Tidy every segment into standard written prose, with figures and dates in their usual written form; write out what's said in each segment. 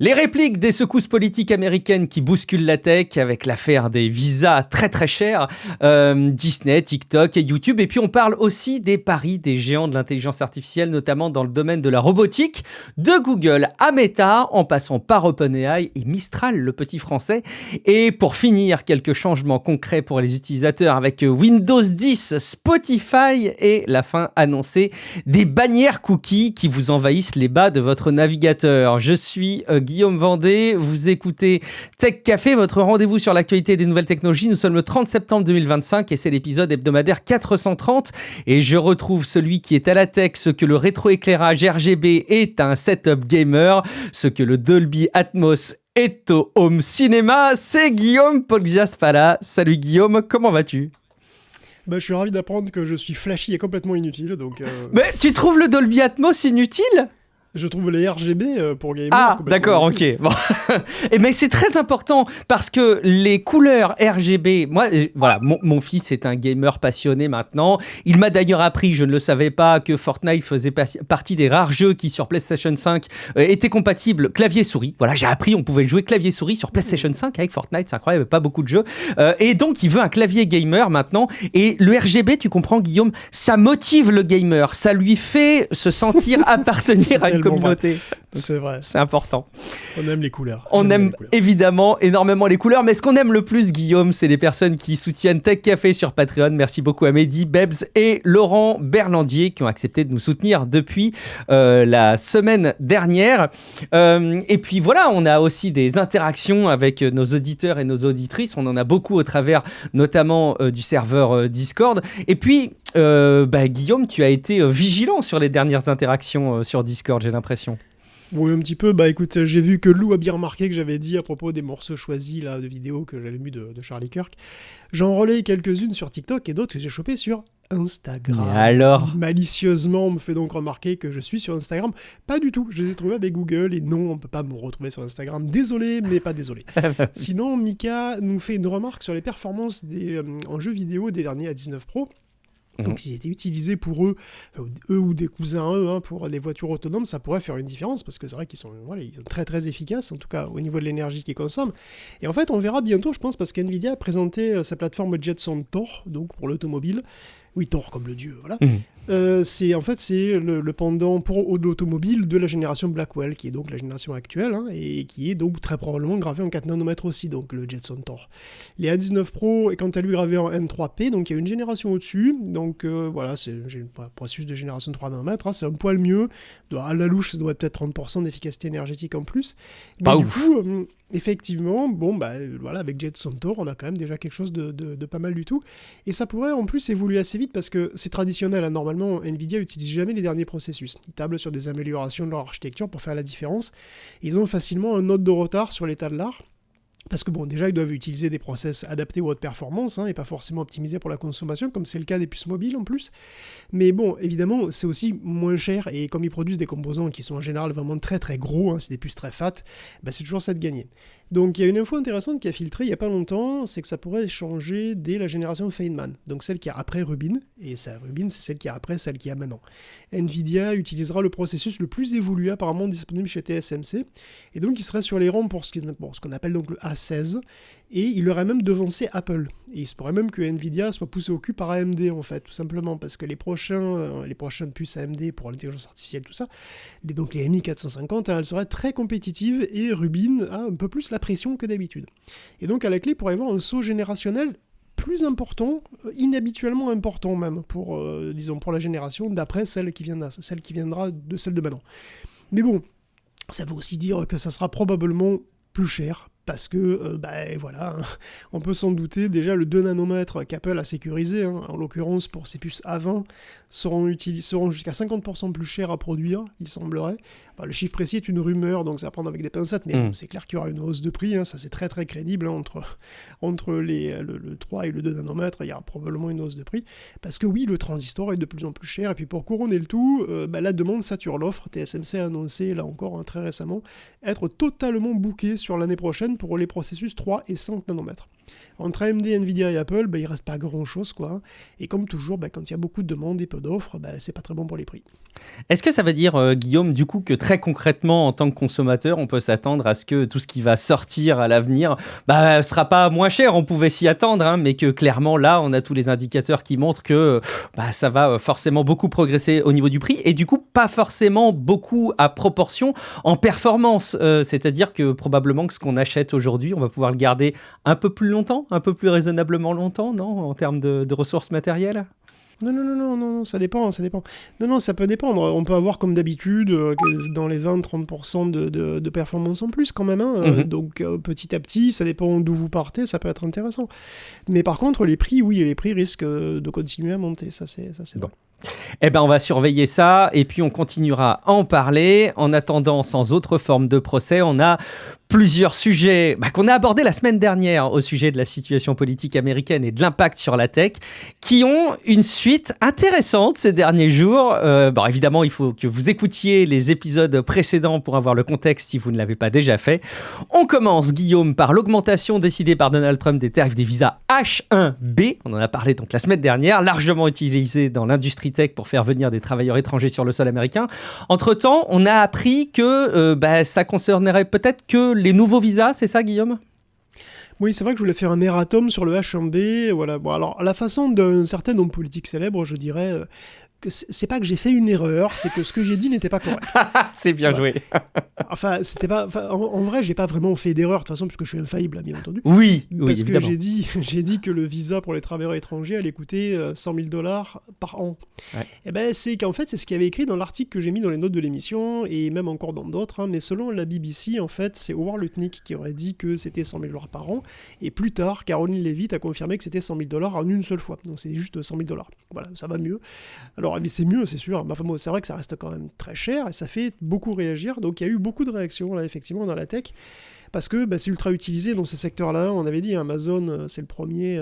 Les répliques des secousses politiques américaines qui bousculent la tech avec l'affaire des visas très très chers, Disney, TikTok et YouTube. Et puis on parle aussi des paris des géants de l'intelligence artificielle, notamment dans le domaine de la robotique, de Google à Meta, en passant par OpenAI et Mistral, le petit français. Et pour finir, quelques changements concrets pour les utilisateurs avec Windows 10, Spotify et la fin annoncée des bannières cookies qui vous envahissent les bas de votre navigateur. Je suis Guillaume Vendée, vous écoutez Tech Café, votre rendez-vous sur l'actualité des nouvelles technologies. Nous sommes le 30 septembre 2025 et c'est l'épisode hebdomadaire 430 et je retrouve celui qui est à la tech, ce que le rétroéclairage RGB est un setup gamer, ce que le Dolby Atmos est au home cinéma, c'est Guillaume Poggiaspala. Salut Guillaume, comment vas-tu ? Je suis ravi d'apprendre que je suis flashy et complètement inutile. Donc, Mais tu trouves le Dolby Atmos inutile ? Je trouve les RGB pour gamer. Ah, d'accord, ok. Bon. Mais c'est très important parce que les couleurs RGB, moi, voilà, mon fils est un gamer passionné maintenant. Il m'a d'ailleurs appris, je ne le savais pas, que Fortnite faisait partie des rares jeux qui, sur PlayStation 5, étaient compatibles clavier-souris. Voilà, j'ai appris, on pouvait jouer clavier-souris sur PlayStation 5 avec Fortnite, c'est incroyable, pas beaucoup de jeux. Et donc, il veut un clavier gamer maintenant. Et le RGB, tu comprends, Guillaume, ça motive le gamer, ça lui fait se sentir appartenir à une communauté. C'est vrai. C'est important. On aime les couleurs. On aime évidemment énormément les couleurs, mais ce qu'on aime le plus, Guillaume, c'est les personnes qui soutiennent Tech Café sur Patreon. Merci beaucoup à Mehdi, Bebs et Laurent Berlandier qui ont accepté de nous soutenir depuis la semaine dernière. Et puis voilà, on a aussi des interactions avec nos auditeurs et nos auditrices. On en a beaucoup au travers notamment du serveur Discord. Et puis, Guillaume, tu as été vigilant sur les dernières interactions sur Discord, j'ai l'impression. Oui, un petit peu. Écoute, j'ai vu que Lou a bien remarqué que j'avais dit à propos des morceaux choisis là, de vidéos que j'avais mis de Charlie Kirk. J'en relais quelques-unes sur TikTok et d'autres que j'ai chopées sur Instagram. Et alors ? Malicieusement, on me fait donc remarquer que je suis sur Instagram. Pas du tout. Je les ai trouvés avec Google et non, on ne peut pas me retrouver sur Instagram. Désolé, mais pas désolé. Sinon, Mika nous fait une remarque sur les performances en jeux vidéo des derniers A19 Pro. Donc s'ils étaient utilisés pour eux ou des cousins à eux, pour les voitures autonomes, ça pourrait faire une différence, parce que c'est vrai qu'ils sont très très efficaces, en tout cas au niveau de l'énergie qu'ils consomment. Et en fait, on verra bientôt, je pense, parce qu'NVIDIA a présenté sa plateforme Jetson Thor, donc pour l'automobile. Oui, Thor comme le dieu, voilà. C'est le pendant pour l'automobile de la génération Blackwell, qui est donc la génération actuelle, et qui est donc très probablement gravé en 4 nanomètres aussi, donc le Jetson Thor. Les A19 Pro est quant à lui gravé en N3P, donc il y a une génération au-dessus, donc c'est un processus de génération de 3 nanomètres, c'est un poil mieux, à la louche ça doit être peut-être 30% d'efficacité énergétique en plus. Mais du coup, effectivement, avec Jetson Thor, on a quand même déjà quelque chose de pas mal du tout. Et ça pourrait en plus évoluer assez vite parce que c'est traditionnel. Normalement, Nvidia n'utilise jamais les derniers processus. Ils tablent sur des améliorations de leur architecture pour faire la différence. Ils ont facilement un note de retard sur l'état de l'art. Parce que déjà, ils doivent utiliser des process adaptés aux hautes performances et pas forcément optimisés pour la consommation, comme c'est le cas des puces mobiles en plus. Mais bon, évidemment, c'est aussi moins cher, et comme ils produisent des composants qui sont en général vraiment très très gros, c'est des puces très fat, c'est toujours ça de gagner. Donc il y a une info intéressante qui a filtré il n'y a pas longtemps, c'est que ça pourrait changer dès la génération Feynman, donc celle qui a après Rubin, et Rubin c'est celle qui a après celle qui a maintenant. Nvidia utilisera le processus le plus évolué apparemment disponible chez TSMC, et donc il serait sur les rangs pour ce qu'on appelle donc le A16, et il aurait même devancé Apple. Et il se pourrait même que Nvidia soit poussé au cul par AMD en fait, tout simplement, parce que les prochaines puces AMD pour l'intelligence artificielle, tout ça, donc les MI 450, elles seraient très compétitives, et Rubin a un peu plus la pression que d'habitude. Et donc à la clé, il pourrait y avoir un saut générationnel plus important, inhabituellement important même, pour la génération d'après celle qui viendra de celle de maintenant. Mais bon, ça veut aussi dire que ça sera probablement plus cher, parce que, on peut s'en douter, déjà le 2 nanomètres qu'Apple a sécurisé, en l'occurrence pour ses puces A20, seront jusqu'à 50% plus chers à produire, il semblerait. Le chiffre précis est une rumeur, donc c'est à prendre avec des pincettes, mais bon, c'est clair qu'il y aura une hausse de prix, ça c'est très très crédible, entre le 3 et le 2 nanomètres, il y aura probablement une hausse de prix, parce que oui, le transistor est de plus en plus cher, et puis pour couronner le tout, la demande sature l'offre. TSMC a annoncé, là encore, très récemment, être totalement booké sur l'année prochaine pour les processus 3 et 5 nanomètres. Entre AMD, Nvidia et Apple, il reste pas grand-chose, quoi. Et comme toujours, quand il y a beaucoup de demandes et peu d'offres, c'est pas très bon pour les prix. Est-ce que ça veut dire, Guillaume, du coup, que très concrètement, en tant que consommateur, on peut s'attendre à ce que tout ce qui va sortir à l'avenir sera pas moins cher, on pouvait s'y attendre, hein, mais que clairement, là, on a tous les indicateurs qui montrent que ça va forcément beaucoup progresser au niveau du prix, et du coup, pas forcément beaucoup à proportion en performance. C'est-à-dire que probablement que ce qu'on achète aujourd'hui, on va pouvoir le garder un peu plus longtemps, un peu plus raisonnablement longtemps, non, en termes de ressources matérielles ? Non, ça dépend. Non, ça peut dépendre. On peut avoir comme d'habitude dans les 20-30% de performance en plus quand même. Hein. Donc petit à petit, ça dépend d'où vous partez, ça peut être intéressant. Mais par contre, les prix risquent de continuer à monter. Ça, c'est bon. Eh ben, on va surveiller ça et puis on continuera à en parler. En attendant, sans autre forme de procès, on a plusieurs sujets qu'on a abordés la semaine dernière au sujet de la situation politique américaine et de l'impact sur la tech, qui ont une suite intéressante ces derniers jours. Évidemment, il faut que vous écoutiez les épisodes précédents pour avoir le contexte si vous ne l'avez pas déjà fait. On commence, Guillaume, par l'augmentation décidée par Donald Trump des tarifs des visas H1B. On en a parlé donc la semaine dernière, largement utilisé dans l'industrie tech pour faire venir des travailleurs étrangers sur le sol américain. Entre-temps, on a appris que ça concernerait peut-être que les nouveaux visas, c'est ça, Guillaume ? Oui, c'est vrai que je voulais faire un erratum sur le H1B. Voilà. Bon, alors, à la façon d'un certain homme politique célèbre, je dirais que c'est pas que j'ai fait une erreur, c'est que ce que j'ai dit n'était pas correct. C'est bien joué. C'était pas. En vrai, j'ai pas vraiment fait d'erreur de toute façon, puisque je suis infaillible, bien entendu. Oui, parce évidemment. Que j'ai dit que le visa pour les travailleurs étrangers allait coûter $100 000 par an. Ouais. C'est qu'en fait, c'est ce qu'il y avait écrit dans l'article que j'ai mis dans les notes de l'émission, et même encore dans d'autres, hein, mais selon la BBC, en fait, c'est Howard Lutnick qui aurait dit que c'était $100 000 par an, et plus tard, Caroline Levitt a confirmé que c'était $100 000 en une seule fois. Donc c'est juste $100 000. Voilà, ça va mieux. Alors, mais c'est mieux, c'est sûr. C'est vrai que ça reste quand même très cher, et ça fait beaucoup réagir. Donc il y a eu beaucoup de réactions, là, effectivement, dans la tech, parce que c'est ultra utilisé dans ce secteur-là. On avait dit Amazon, c'est le premier...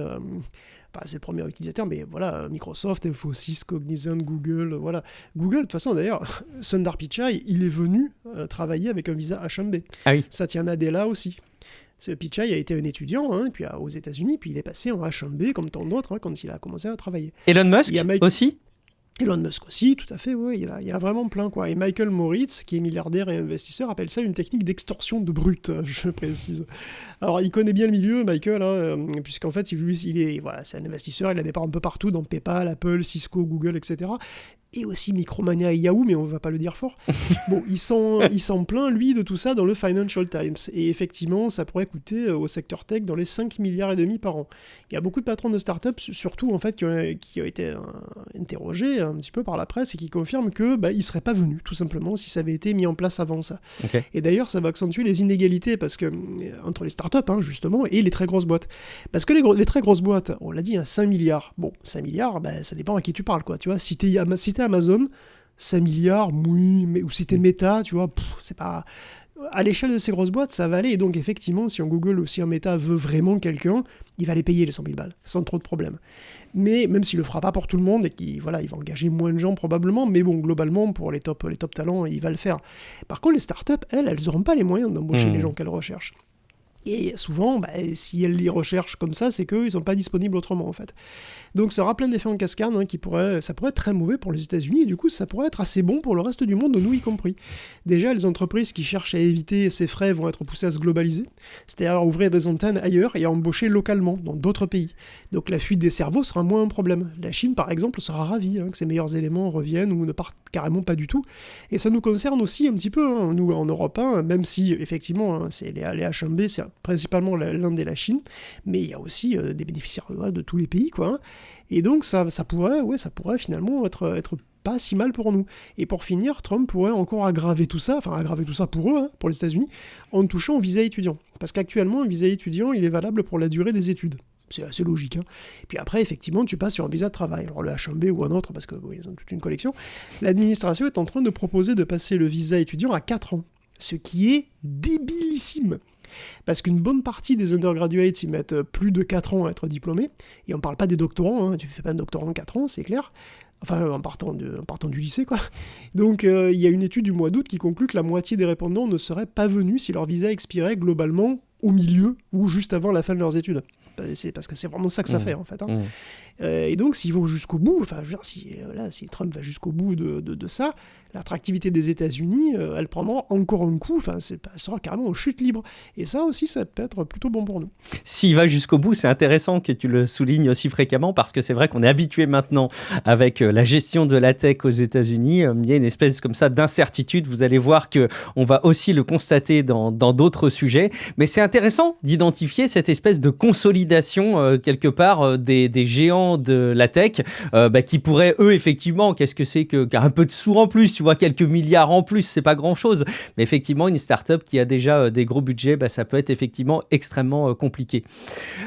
c'est le premier utilisateur, mais voilà, Microsoft, Infosys, Cognizant, Google, voilà. Google, de toute façon, d'ailleurs, Sundar Pichai, il est venu travailler avec un visa H1B. Ah oui. Satya Nadella aussi. Pichai a été un étudiant puis aux États-Unis, puis il est passé en H1B comme tant d'autres quand il a commencé à travailler. Elon Musk aussi ? Elon Musk aussi, tout à fait, oui, il y a vraiment plein, quoi. Et Michael Moritz, qui est milliardaire et investisseur, appelle ça une technique d'extorsion de brut, je précise. Alors, il connaît bien le milieu, Michael, puisqu'en fait, c'est un investisseur, il a des parts un peu partout, dans PayPal, Apple, Cisco, Google, etc. Et aussi Micromania et Yahoo, mais on ne va pas le dire fort. Bon, il s'en plaint, lui, de tout ça dans le Financial Times. Et effectivement, ça pourrait coûter au secteur tech dans les 5,5 milliards par an. Il y a beaucoup de patrons de startups, surtout, en fait, qui ont été interrogés un petit peu par la presse et qui confirment que ils seraient pas venus, tout simplement, si ça avait été mis en place avant ça. Okay. Et d'ailleurs, ça va accentuer les inégalités entre les startups, justement, et les très grosses boîtes. Parce que les très grosses boîtes, on l'a dit, 5 milliards. Bon, 5 milliards, ça dépend à qui tu parles, quoi. Tu vois, si t'es Amazon, 5 milliards, oui, ou si t'es Meta, tu vois, c'est pas... À l'échelle de ces grosses boîtes, ça va aller. Et donc, effectivement, si un Google ou si un Meta veut vraiment quelqu'un, il va les payer les 100 000 balles, sans trop de problème. Mais même s'il le fera pas pour tout le monde, et qu'il va engager moins de gens probablement, mais bon, globalement, pour les top talents, il va le faire. Par contre, les startups, elles n'auront pas les moyens d'embaucher les gens qu'elles recherchent. Et souvent, si elles les recherchent comme ça, c'est qu'ils ne sont pas disponibles autrement, en fait. Donc ça aura plein d'effets en cascade, ça pourrait être très mauvais pour les États-Unis, et du coup, ça pourrait être assez bon pour le reste du monde, nous y compris. Déjà, les entreprises qui cherchent à éviter ces frais vont être poussées à se globaliser, c'est-à-dire à ouvrir des antennes ailleurs et à embaucher localement, dans d'autres pays. Donc la fuite des cerveaux sera moins un problème. La Chine, par exemple, sera ravie que ses meilleurs éléments reviennent ou ne partent carrément pas du tout. Et ça nous concerne aussi un petit peu, nous en Europe, même si, effectivement, c'est les H1B, c'est principalement l'Inde et la Chine, mais il y a aussi des bénéficiaires de tous les pays, quoi. Et donc ça pourrait finalement être pas si mal pour nous. Et pour finir, Trump pourrait encore aggraver tout ça pour eux, pour les États-Unis, en touchant au visa étudiant. Parce qu'actuellement, un visa étudiant, il est valable pour la durée des études. C'est assez logique. Et puis après, effectivement, tu passes sur un visa de travail. Alors le H1B ou un autre, parce qu'ils ont toute une collection. L'administration est en train de proposer de passer le visa étudiant à 4 ans. Ce qui est débilissime. Parce qu'une bonne partie des undergraduates, ils mettent plus de 4 ans à être diplômés, et on parle pas des doctorants, tu fais pas un doctorat en 4 ans, c'est clair, enfin en partant du lycée, quoi. Donc il y a une étude du mois d'août qui conclut que la moitié des répondants ne seraient pas venus si leur visa expirait globalement au milieu ou juste avant la fin de leurs études. C'est parce que c'est vraiment ça que ça fait, en fait. Mmh. Et donc, s'ils vont jusqu'au bout, enfin, je veux dire, si Trump va jusqu'au bout de ça, l'attractivité des États-Unis, elle prendra encore un coup, enfin, elle sera carrément en chute libre. Et ça aussi, ça peut être plutôt bon pour nous. S'il va jusqu'au bout, c'est intéressant que tu le soulignes aussi fréquemment parce que c'est vrai qu'on est habitué maintenant avec la gestion de la tech aux États-Unis. Il y a une espèce comme ça d'incertitude. Vous allez voir qu'on va aussi le constater dans d'autres sujets. Mais c'est intéressant d'identifier cette espèce de consolidation quelque part des géants de la tech qui pourraient, eux, effectivement, qu'est-ce que c'est qu'un peu de sous en plus, tu vois, quelques milliards en plus, c'est pas grand-chose. Mais effectivement, une start-up qui a déjà des gros budgets, ça peut être effectivement extrêmement compliqué.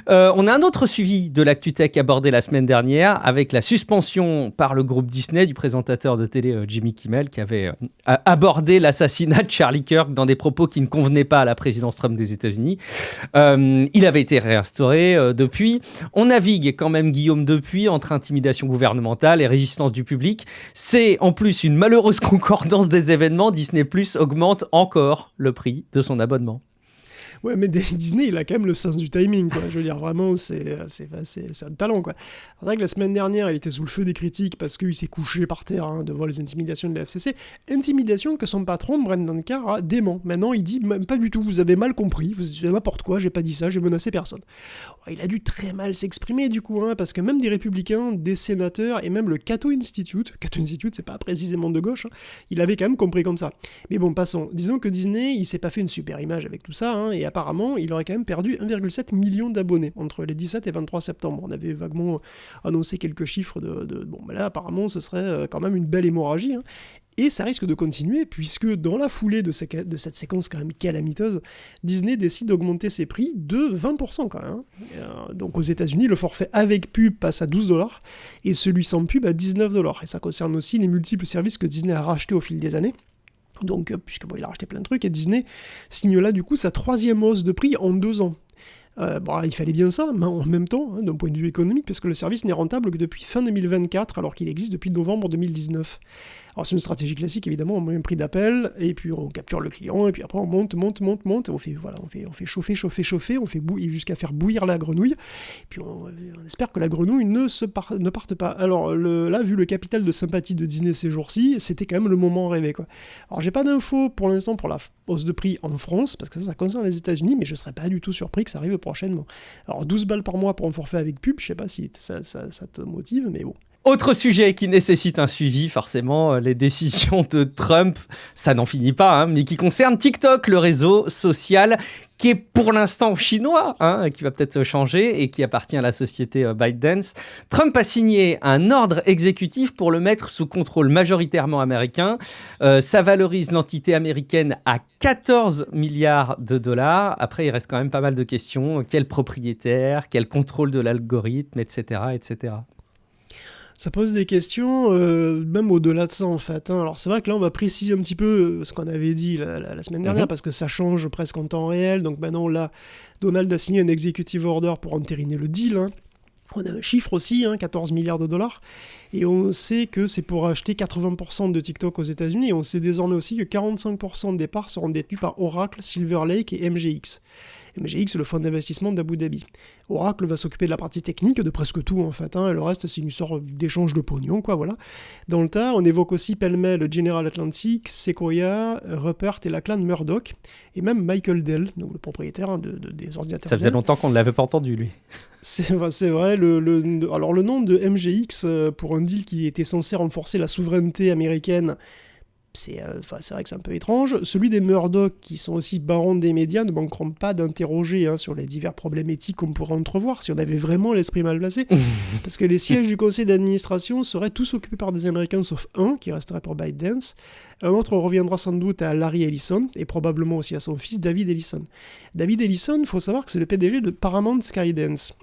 On a un autre suivi de l'actu tech abordé la semaine dernière avec la suspension par le groupe Disney du présentateur de télé Jimmy Kimmel qui avait abordé l'assassinat de Charlie Kirk dans des propos qui ne convenaient pas à la présidence Trump des États-Unis. Il avait été réinstauré depuis. On navigue quand même, Guillaume, depuis entre intimidation gouvernementale et résistance du public. C'est en plus une malheureuse concordance des événements. Disney Plus augmente encore le prix de son abonnement. Ouais, mais Disney, il a quand même le sens du timing, quoi. Je veux dire, vraiment, c'est un talent, quoi. C'est vrai que la semaine dernière, il était sous le feu des critiques parce qu'il s'est couché par terre devant les intimidations de la FCC. Intimidation que son patron, Brendan Carr, a dément. Maintenant, il dit même pas du tout, vous avez mal compris, vous dites n'importe quoi, j'ai pas dit ça, j'ai menacé personne. Il a dû très mal s'exprimer, du coup, parce que même des républicains, des sénateurs et même le Cato Institute, c'est pas précisément de gauche, il avait quand même compris comme ça. Mais bon, passons. Disons que Disney, il s'est pas fait une super image avec tout ça, et apparemment, il aurait quand même perdu 1,7 million d'abonnés entre les 17 et 23 septembre. On avait vaguement annoncé quelques chiffres là, apparemment, ce serait quand même une belle hémorragie. Et ça risque de continuer, puisque dans la foulée de cette séquence quand même calamiteuse, Disney décide d'augmenter ses prix de 20% quand même. Donc aux États-Unis, le forfait avec pub passe à $12 et celui sans pub à $19. Et ça concerne aussi les multiples services que Disney a rachetés au fil des années. Donc, puisque il a racheté plein de trucs, et Disney signe là du coup sa 3e hausse de prix en 2 ans. Il fallait bien ça, mais en même temps, d'un point de vue économique, parce que le service n'est rentable que depuis fin 2024, alors qu'il existe depuis novembre 2019. Alors c'est une stratégie classique, évidemment, on met un prix d'appel, et puis on capture le client, et puis après on monte, et on fait chauffer, on fait jusqu'à faire bouillir la grenouille, et puis on espère que la grenouille ne parte pas. Alors là, vu le capital de sympathie de Disney ces jours-ci, c'était quand même le moment rêvé, quoi. Alors j'ai pas d'infos pour l'instant pour la hausse de prix en France, parce que ça concerne les États-Unis, mais je serais pas du tout surpris que ça arrive prochainement. Alors 12 balles par mois pour un forfait avec pub, je sais pas si ça te motive, mais bon. Autre sujet qui nécessite un suivi, forcément, les décisions de Trump, ça n'en finit pas, mais qui concerne TikTok, le réseau social qui est pour l'instant chinois, qui va peut-être changer et qui appartient à la société ByteDance. Trump a signé un ordre exécutif pour le mettre sous contrôle majoritairement américain. Ça valorise l'entité américaine à 14 milliards de dollars. Après, il reste quand même pas mal de questions. Quel propriétaire, quel contrôle de l'algorithme, etc., etc. Ça pose des questions, même au-delà de ça, en fait. Alors, c'est vrai que là, on va préciser un petit peu ce qu'on avait dit la semaine dernière, parce que ça change presque en temps réel. Donc maintenant, là, Donald a signé un executive order pour entériner le deal. On a un chiffre aussi, 14 milliards de dollars. Et on sait que c'est pour acheter 80% de TikTok aux États-Unis. Et on sait désormais aussi que 45% des parts seront détenues par Oracle, Silver Lake et MGX. MGX, c'est le fonds d'investissement d'Abu Dhabi. Oracle va s'occuper de la partie technique, de presque tout en fait, et le reste c'est une sorte d'échange de pognon, quoi, voilà. Dans le tas, on évoque aussi pêle-mêle General Atlantic, Sequoia, Rupert et la clan Murdoch, et même Michael Dell, donc le propriétaire des ordinateurs. Ça faisait longtemps qu'on ne l'avait pas entendu, lui. C'est vrai, alors le nom de MGX, pour un deal qui était censé renforcer la souveraineté américaine, c'est vrai que c'est un peu étrange. Celui des Murdoch, qui sont aussi barons des médias, ne manqueront pas d'interroger sur les divers problèmes éthiques qu'on pourrait entrevoir si on avait vraiment l'esprit mal placé. Parce que les sièges du conseil d'administration seraient tous occupés par des Américains, sauf un, qui resterait pour ByteDance. Un autre reviendra sans doute à Larry Ellison, et probablement aussi à son fils David Ellison. David Ellison, il faut savoir que c'est le PDG de Paramount Skydance.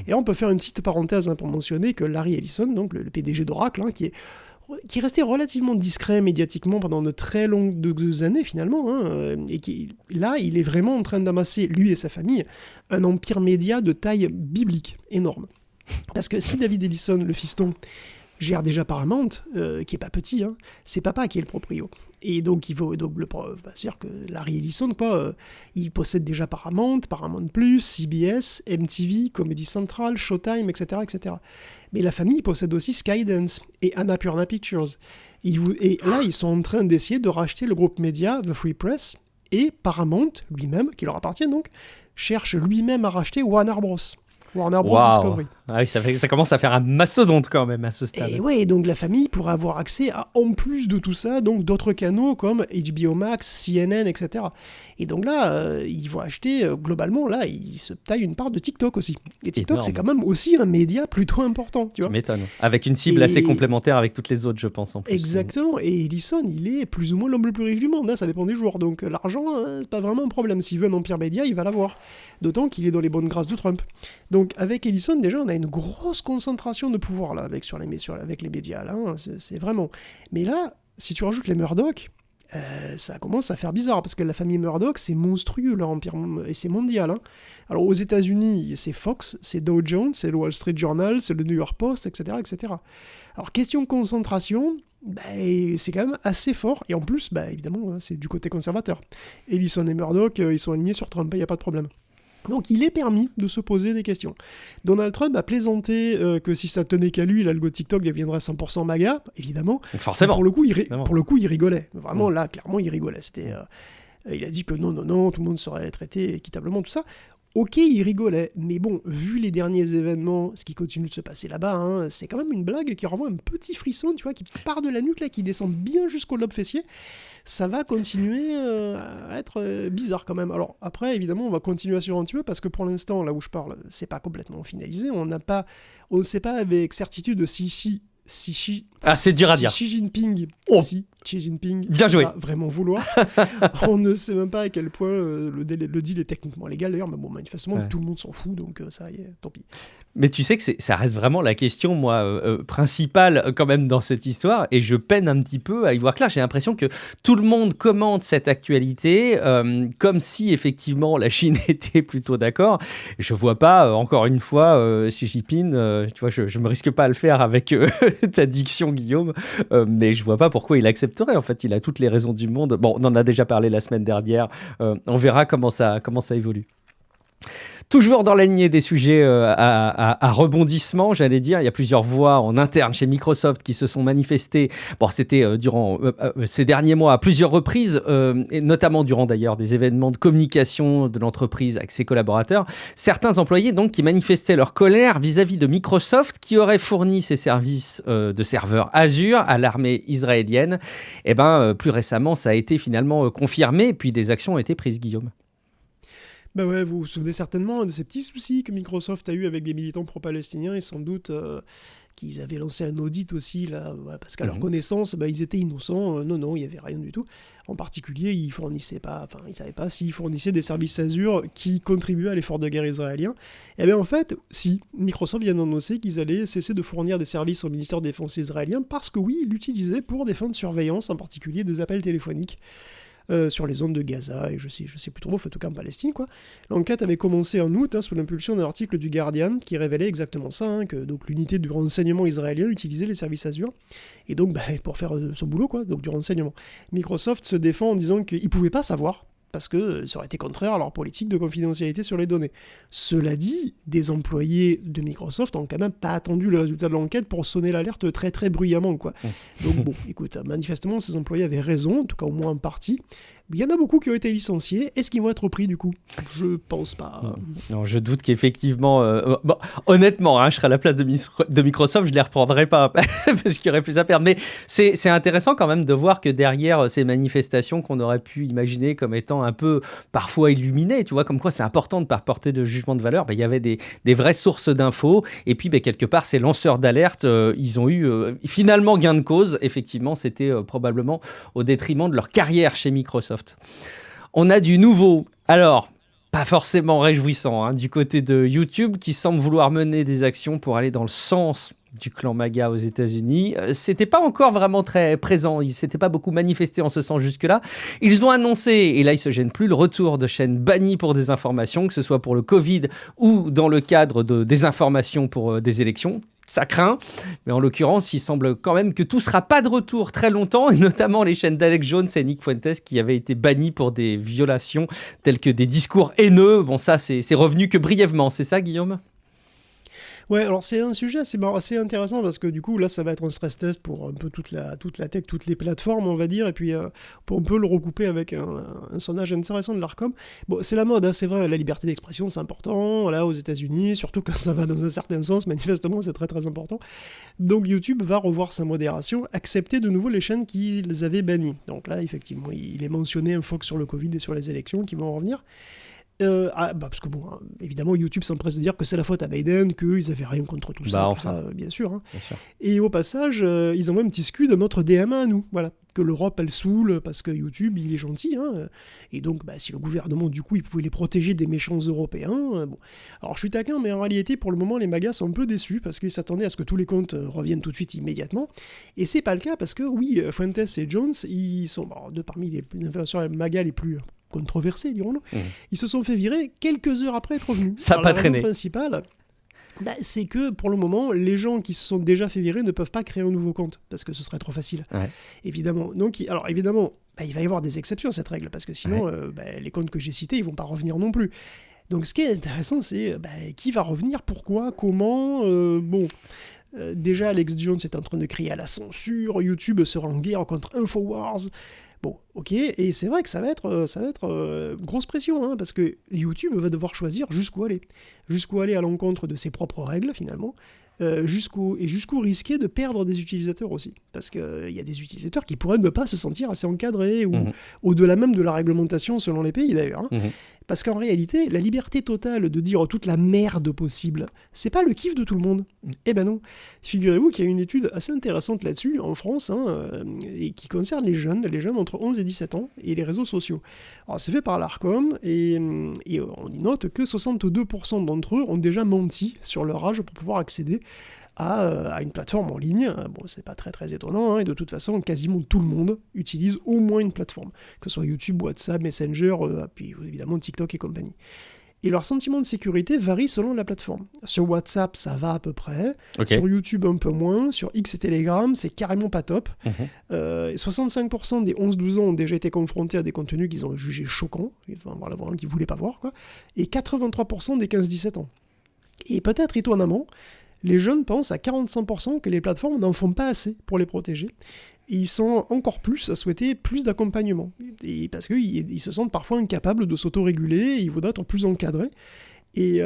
Et là, on peut faire une petite parenthèse pour mentionner que Larry Ellison, donc le PDG d'Oracle, qui restait relativement discret médiatiquement pendant de très longues années finalement, et qui, là, il est vraiment en train d'amasser, lui et sa famille, un empire média de taille biblique, énorme. Parce que si David Ellison, le fiston, gère déjà Paramount, qui est pas petit, hein. C'est papa qui est le proprio. Et donc, c'est-à-dire que Larry Ellison, il possède déjà Paramount, Paramount+, CBS, MTV, Comedy Central, Showtime, etc., etc. Mais la famille possède aussi Skydance et Annapurna Pictures. Et là, ils sont en train d'essayer de racheter le groupe média The Free Press, et Paramount, lui-même, qui leur appartient donc, cherche lui-même à racheter Warner Bros. Warner Bros. Discovery. Ah oui, ça commence à faire un mastodonte quand même à ce stade. Et ouais, donc la famille pourrait avoir accès à, en plus de tout ça, donc d'autres canaux comme HBO Max, CNN, etc. Et donc là, ils vont acheter, globalement, là, ils se taillent une part de TikTok aussi. Et TikTok, Énorme. c'est quand même aussi un média plutôt important, tu vois. Tu m'étonnes. Avec une cible assez complémentaire avec toutes les autres, je pense, en plus. Exactement. Et Ellison, il est plus ou moins l'homme le plus riche du monde, hein, ça dépend des jours. Donc l'argent, c'est pas vraiment un problème. S'il veut un empire média, il va l'avoir. D'autant qu'il est dans les bonnes grâces de Trump. Donc avec Ellison, déjà, on a une grosse concentration de pouvoir là, avec les médias. Là, hein, c'est vraiment... Mais là, si tu rajoutes les Murdoch, ça commence à faire bizarre, parce que la famille Murdoch, c'est monstrueux, leur empire, et c'est mondial. Hein. Alors aux États-Unis, c'est Fox, c'est Dow Jones, c'est le Wall Street Journal, c'est le New York Post, etc. etc. Alors question concentration, c'est quand même assez fort, et en plus, évidemment, c'est du côté conservateur. Ellison et Murdoch, ils sont alignés sur Trump, il n'y a pas de problème. Donc il est permis de se poser des questions. Donald Trump a plaisanté que si ça tenait qu'à lui, l'algo TikTok deviendrait 100% MAGA, évidemment. Forcément. Pour le coup, il rigolait. Vraiment, là, clairement, il rigolait. Il a dit que non, tout le monde serait traité équitablement, tout ça. Ok, il rigolait, mais bon, vu les derniers événements, ce qui continue de se passer là-bas, hein, c'est quand même une blague qui renvoie un petit frisson, tu vois, qui part de la nuque, là, qui descend bien jusqu'au lobe fessier. Ça va continuer à être bizarre quand même. Alors après, évidemment, on va continuer à suivre un petit peu, parce que pour l'instant, là où je parle, c'est pas complètement finalisé. On ne sait pas avec certitude si c'est dur à dire. Xi Jinping, Xi Jinping bien joué. va vraiment vouloir. On ne sait même pas à quel point le deal est techniquement légal d'ailleurs, mais bon, manifestement, tout le monde s'en fout, donc ça y est, tant pis. Mais tu sais que ça reste vraiment la question, moi, principale quand même dans cette histoire, et je peine un petit peu à y voir clair. J'ai l'impression que tout le monde commente cette actualité comme si effectivement la Chine était plutôt d'accord. Je vois pas, encore une fois, Xi Jinping, tu vois, je me risque pas à le faire avec ta diction, Guillaume, mais je vois pas pourquoi il accepterait. En fait, il a toutes les raisons du monde. Bon, on en a déjà parlé la semaine dernière. On verra comment ça évolue. Toujours dans la lignée des sujets à rebondissement, j'allais dire, il y a plusieurs voix en interne chez Microsoft qui se sont manifestées. Bon, c'était durant ces derniers mois à plusieurs reprises, et notamment durant d'ailleurs des événements de communication de l'entreprise avec ses collaborateurs. Certains employés donc qui manifestaient leur colère vis-à-vis de Microsoft qui aurait fourni ses services de serveurs Azure à l'armée israélienne. Et plus récemment, ça a été finalement confirmé, puis des actions ont été prises, Guillaume. Ouais, vous vous souvenez certainement de ces petits soucis que Microsoft a eu avec des militants pro-palestiniens, et sans doute qu'ils avaient lancé un audit aussi, là, parce qu'à leur connaissance, ils étaient innocents. Non, il n'y avait rien du tout. En particulier, ils ne savaient pas s'ils fournissaient des services Azure qui contribuaient à l'effort de guerre israélien. Et en fait, si, Microsoft vient d'annoncer qu'ils allaient cesser de fournir des services au ministère de la Défense israélien, parce que oui, ils l'utilisaient pour des fins de surveillance, en particulier des appels téléphoniques. Sur les zones de Gaza, et je sais plus trop, en tout cas en Palestine, quoi. L'enquête avait commencé en août, sous l'impulsion d'un article du Guardian qui révélait exactement ça, que donc l'unité du renseignement israélien utilisait les services Azure, et donc pour faire son boulot, quoi, donc du renseignement. Microsoft se défend en disant qu'ils ne pouvaient pas savoir, parce que ça aurait été contraire à leur politique de confidentialité sur les données. Cela dit, des employés de Microsoft n'ont quand même pas attendu le résultat de l'enquête pour sonner l'alerte très très bruyamment, quoi. Donc bon, écoute, manifestement, ces employés avaient raison, en tout cas au moins en partie. Il y en a beaucoup qui ont été licenciés. Est-ce qu'ils vont être repris du coup ? Je pense pas. Non, je doute qu'effectivement... honnêtement, je serais à la place de Microsoft, je ne les reprendrais pas parce qu'il y aurait plus à perdre. Mais c'est intéressant quand même de voir que derrière ces manifestations qu'on aurait pu imaginer comme étant un peu parfois illuminées, tu vois, comme quoi c'est important de ne pas porter de jugement de valeur, il y avait des vraies sources d'infos. Et puis quelque part, ces lanceurs d'alerte, ils ont eu finalement gain de cause. Effectivement, c'était probablement au détriment de leur carrière chez Microsoft. On a du nouveau. Alors, pas forcément réjouissant, du côté de YouTube qui semble vouloir mener des actions pour aller dans le sens du clan MAGA aux États-Unis. C'était pas encore vraiment très présent, ils s'étaient pas beaucoup manifestés en ce sens jusque-là. Ils ont annoncé, et là ils se gênent plus, le retour de chaînes bannies pour désinformation, que ce soit pour le Covid ou dans le cadre de désinformation pour des élections. Ça craint, mais en l'occurrence, il semble quand même que tout sera pas de retour très longtemps, et notamment les chaînes d'Alex Jones et Nick Fuentes qui avaient été bannis pour des violations telles que des discours haineux. Bon, ça, c'est revenu que brièvement, c'est ça, Guillaume ? Ouais, alors c'est un sujet assez intéressant parce que du coup là ça va être un stress test pour un peu toute la tech, toutes les plateformes on va dire, et puis on peut le recouper avec un sondage intéressant de l'Arcom. Bon, c'est la mode, hein, c'est vrai, la liberté d'expression c'est important, là aux États-Unis, surtout quand ça va dans un certain sens, manifestement c'est très très important. Donc YouTube va revoir sa modération, accepter de nouveau les chaînes qui les avaient bannies. Donc là effectivement il est mentionné un focus sur le Covid et sur les élections qui vont revenir. Parce que bon, hein, évidemment, YouTube s'empresse de dire que c'est la faute à Biden, qu'ils avaient rien contre tout ça, bien sûr. Hein. Bien sûr. Et au passage, ils envoient un petit scud à notre DMA à nous, voilà. Que l'Europe, elle saoule, parce que YouTube, il est gentil, hein. Et donc, si le gouvernement, du coup, il pouvait les protéger des méchants Européens, bon. Alors, je suis taquin, mais en réalité, pour le moment, les magas sont un peu déçus, parce qu'ils s'attendaient à ce que tous les comptes reviennent tout de suite, immédiatement. Et c'est pas le cas, parce que, oui, Fuentes et Jones, ils sont deux parmi les influenceurs magas les plus controversés, dirons-nous. Ils se sont fait virer quelques heures après être revenus. Ça n'a pas traîné. La raison principale, c'est que pour le moment, les gens qui se sont déjà fait virer ne peuvent pas créer un nouveau compte, parce que ce serait trop facile. Ouais. Évidemment. Donc, alors évidemment, il va y avoir des exceptions à cette règle, parce que sinon, les comptes que j'ai cités, ils vont pas revenir non plus. Donc ce qui est intéressant, c'est qui va revenir, pourquoi, comment, déjà, Alex Jones est en train de crier à la censure, YouTube sera en guerre contre Infowars. Bon, ok, et c'est vrai que ça va être grosse pression, hein, parce que YouTube va devoir choisir jusqu'où aller à l'encontre de ses propres règles, finalement, jusqu'où risquer de perdre des utilisateurs aussi. Parce qu'il y a des utilisateurs qui pourraient ne pas se sentir assez encadrés, ou au-delà même de la réglementation selon les pays d'ailleurs. Hein. Parce qu'en réalité, la liberté totale de dire toute la merde possible, c'est pas le kiff de tout le monde. Eh ben non. Figurez-vous qu'il y a une étude assez intéressante là-dessus, en France, et qui concerne les jeunes entre 11 et 17 ans, et les réseaux sociaux. Alors c'est fait par l'Arcom, et on y note que 62% d'entre eux ont déjà menti sur leur âge pour pouvoir accéder à une plateforme en ligne. Bon, c'est pas très très étonnant, hein, et de toute façon, quasiment tout le monde utilise au moins une plateforme, que ce soit YouTube, WhatsApp, Messenger, puis évidemment TikTok et compagnie. Et leur sentiment de sécurité varie selon la plateforme. Sur WhatsApp, ça va à peu près. Okay. Sur YouTube, un peu moins. Sur X et Telegram, c'est carrément pas top. 65% des 11-12 ans ont déjà été confrontés à des contenus qu'ils ont jugés choquants, enfin, voilà, qu'ils voulaient pas voir, quoi. Et 83% des 15-17 ans. Et peut-être étonnamment, les jeunes pensent à 45% que les plateformes n'en font pas assez pour les protéger. Et ils sont encore plus à souhaiter plus d'accompagnement. Et parce qu'ils se sentent parfois incapables de s'autoréguler, ils voudraient être plus encadrés. Et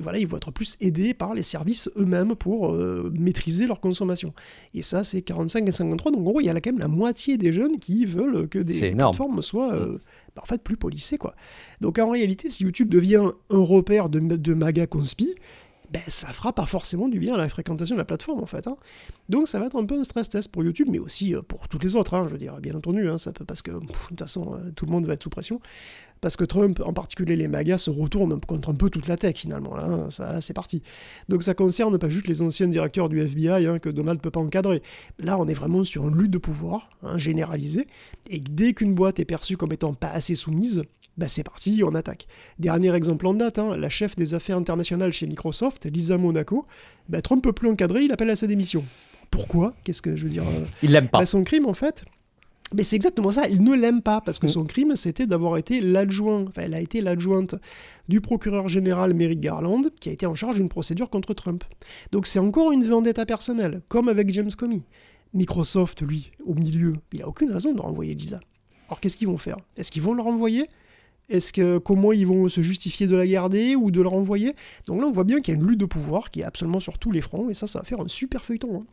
voilà, ils vont être plus aidés par les services eux-mêmes pour maîtriser leur consommation. Et ça, c'est 45 et 53. Donc en gros, il y a quand même la moitié des jeunes qui veulent que des plateformes soient en fait plus policées, quoi. Donc en réalité, si YouTube devient un repère de maga conspi, ça fera pas forcément du bien à la fréquentation de la plateforme, en fait. Hein. Donc ça va être un peu un stress test pour YouTube, mais aussi pour toutes les autres, hein, je veux dire, bien entendu, hein, ça peut, parce que de toute façon, tout le monde va être sous pression. Parce que Trump, en particulier les magas, se retournent contre un peu toute la tech, finalement. Là, là c'est parti. Donc ça concerne pas juste les anciens directeurs du FBI, hein, que Donald peut pas encadrer. Là, on est vraiment sur une lutte de pouvoir, hein, généralisée, et dès qu'une boîte est perçue comme étant pas assez soumise, c'est parti, on attaque. Dernier exemple en date, hein, la chef des affaires internationales chez Microsoft, Lisa Monaco, Trump peut plus encadrer, il appelle à sa démission. Pourquoi ? Qu'est-ce que je veux dire Il l'aime pas. Son crime, en fait... Mais c'est exactement ça, il ne l'aime pas, parce que son crime, c'était d'avoir été elle a été l'adjointe du procureur général Merrick Garland, qui a été en charge d'une procédure contre Trump. Donc c'est encore une vendetta personnelle, comme avec James Comey. Microsoft, lui, au milieu, il n'a aucune raison de renvoyer Lisa. Alors qu'est-ce qu'ils vont faire ? Est-ce qu'ils vont le renvoyer ? Comment ils vont se justifier de la garder ou de le renvoyer ? Donc là, on voit bien qu'il y a une lutte de pouvoir qui est absolument sur tous les fronts, et ça va faire un super feuilleton. Hein.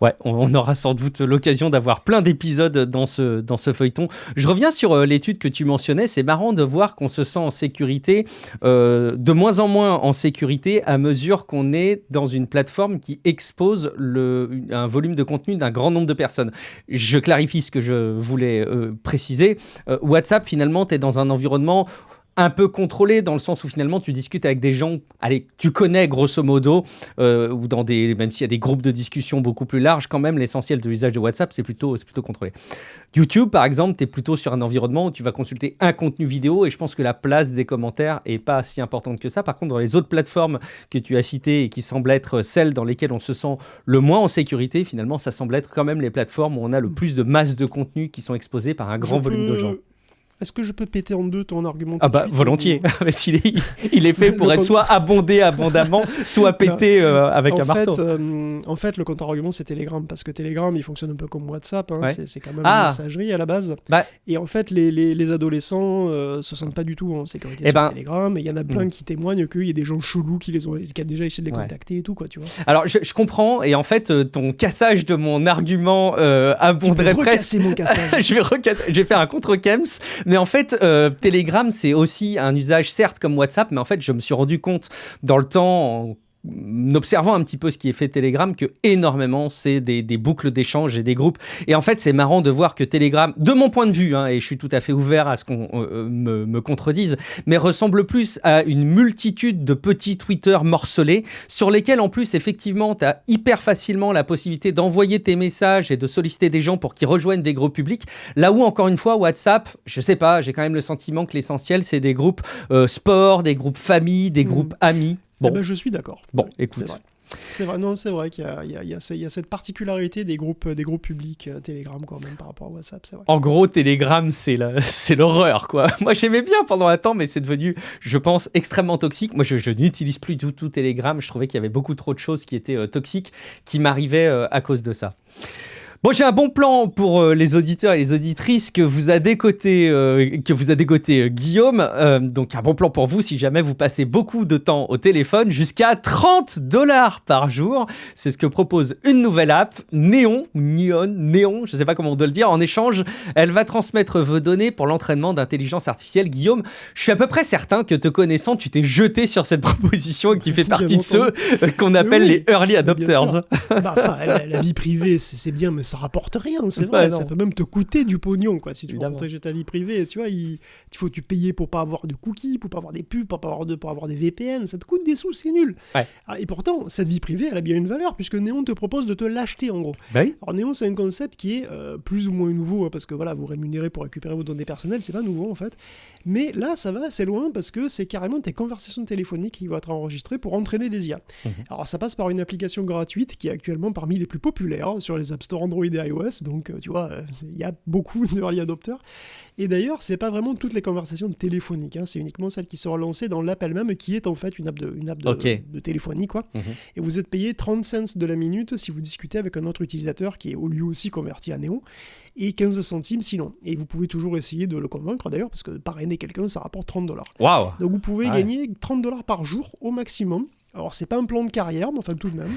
Ouais, on aura sans doute l'occasion d'avoir plein d'épisodes dans ce feuilleton. Je reviens sur l'étude que tu mentionnais. C'est marrant de voir qu'on se sent en sécurité, de moins en moins en sécurité, à mesure qu'on est dans une plateforme qui expose un volume de contenu d'un grand nombre de personnes. Je clarifie ce que je voulais préciser. WhatsApp, finalement, tu es dans un environnement un peu contrôlé dans le sens où finalement tu discutes avec des gens, allez, tu connais grosso modo, ou même s'il y a des groupes de discussion beaucoup plus larges, quand même l'essentiel de l'usage de WhatsApp, c'est plutôt contrôlé. YouTube, par exemple, tu es plutôt sur un environnement où tu vas consulter un contenu vidéo et je pense que la place des commentaires est pas si importante que ça. Par contre, dans les autres plateformes que tu as citées et qui semblent être celles dans lesquelles on se sent le moins en sécurité, finalement, ça semble être quand même les plateformes où on a le plus de masse de contenu qui sont exposées par un grand volume de gens. Est-ce que je peux péter en deux ton argument volontiers. Il est fait pour être soit abondé abondamment, soit pété avec un marteau. En fait, le contre-argument, c'est Telegram, parce que Telegram, il fonctionne un peu comme WhatsApp, hein, ouais. c'est quand même une messagerie à la base. Bah. Et en fait, les adolescents se sentent pas du tout en sécurité sur Telegram, et il y en a plein qui témoignent qu'il y a des gens chelous qui ont déjà essayé de les contacter et tout, quoi, tu vois. Alors, je comprends, et en fait, ton cassage de mon argument abonderait presque... mon cassage. je vais faire un contre-kems. Mais en fait, Telegram, c'est aussi un usage, certes, comme WhatsApp, mais en fait, je me suis rendu compte dans le temps, en observant un petit peu ce qui est fait Telegram, que énormément, c'est des boucles d'échange et des groupes. Et en fait, c'est marrant de voir que Telegram, de mon point de vue, hein, et je suis tout à fait ouvert à ce qu'on me contredise, mais ressemble plus à une multitude de petits Twitter morcelés, sur lesquels, en plus, effectivement, tu as hyper facilement la possibilité d'envoyer tes messages et de solliciter des gens pour qu'ils rejoignent des groupes publics. Là où, encore une fois, WhatsApp, je sais pas, j'ai quand même le sentiment que l'essentiel, c'est des groupes sport, des groupes famille, des groupes amis. Bon. Je suis d'accord. Bon, écoute. C'est vrai qu'il y a cette particularité des groupes publics Telegram quand même par rapport à WhatsApp, c'est vrai. En gros, Telegram, c'est l'horreur, quoi. Moi, j'aimais bien pendant un temps, mais c'est devenu, je pense, extrêmement toxique. Moi, je n'utilise plus du tout Telegram. Je trouvais qu'il y avait beaucoup trop de choses qui étaient toxiques, qui m'arrivaient à cause de ça. Bon, j'ai un bon plan pour les auditeurs et les auditrices que vous a dégoté Guillaume. Donc, un bon plan pour vous si jamais vous passez beaucoup de temps au téléphone, jusqu'à $30 par jour. C'est ce que propose une nouvelle app, Neon, je ne sais pas comment on doit le dire. En échange, elle va transmettre vos données pour l'entraînement d'intelligence artificielle. Guillaume, je suis à peu près certain que te connaissant, tu t'es jeté sur cette proposition et qui fait partie de ceux qu'on appelle les early adopters. La vie privée, c'est bien, mais ça rapporte rien, c'est vrai. Ça peut même te coûter du pognon, quoi, si tu veux protéger ta vie privée. Tu vois, il faut tu payer pour pas avoir de cookies, pour pas avoir des pubs, pour avoir des VPN. Ça te coûte des sous, c'est nul. Ouais. Et pourtant, cette vie privée, elle a bien une valeur, puisque Neon te propose de te l'acheter, en gros. Oui. Alors, Neon, c'est un concept qui est plus ou moins nouveau, hein, parce que voilà, vous rémunérez pour récupérer vos données personnelles, c'est pas nouveau, en fait. Mais là, ça va assez loin, parce que c'est carrément tes conversations téléphoniques qui vont être enregistrées pour entraîner des IA. Alors, ça passe par une application gratuite qui est actuellement parmi les plus populaires sur les App Store Android et iOS, donc tu vois, il y a beaucoup d'early adopters. Et d'ailleurs, c'est pas vraiment toutes les conversations téléphoniques, hein, c'est uniquement celles qui sont lancées dans l'app elle-même, qui est en fait une app de téléphonie, quoi. Et vous êtes payé 30 cents de la minute si vous discutez avec un autre utilisateur qui est lui aussi converti à Neon, et 15 centimes sinon. Et vous pouvez toujours essayer de le convaincre d'ailleurs, parce que parrainer quelqu'un, ça rapporte $30. Wow. Donc vous pouvez gagner $30 par jour au maximum. Alors c'est pas un plan de carrière, mais enfin tout de même,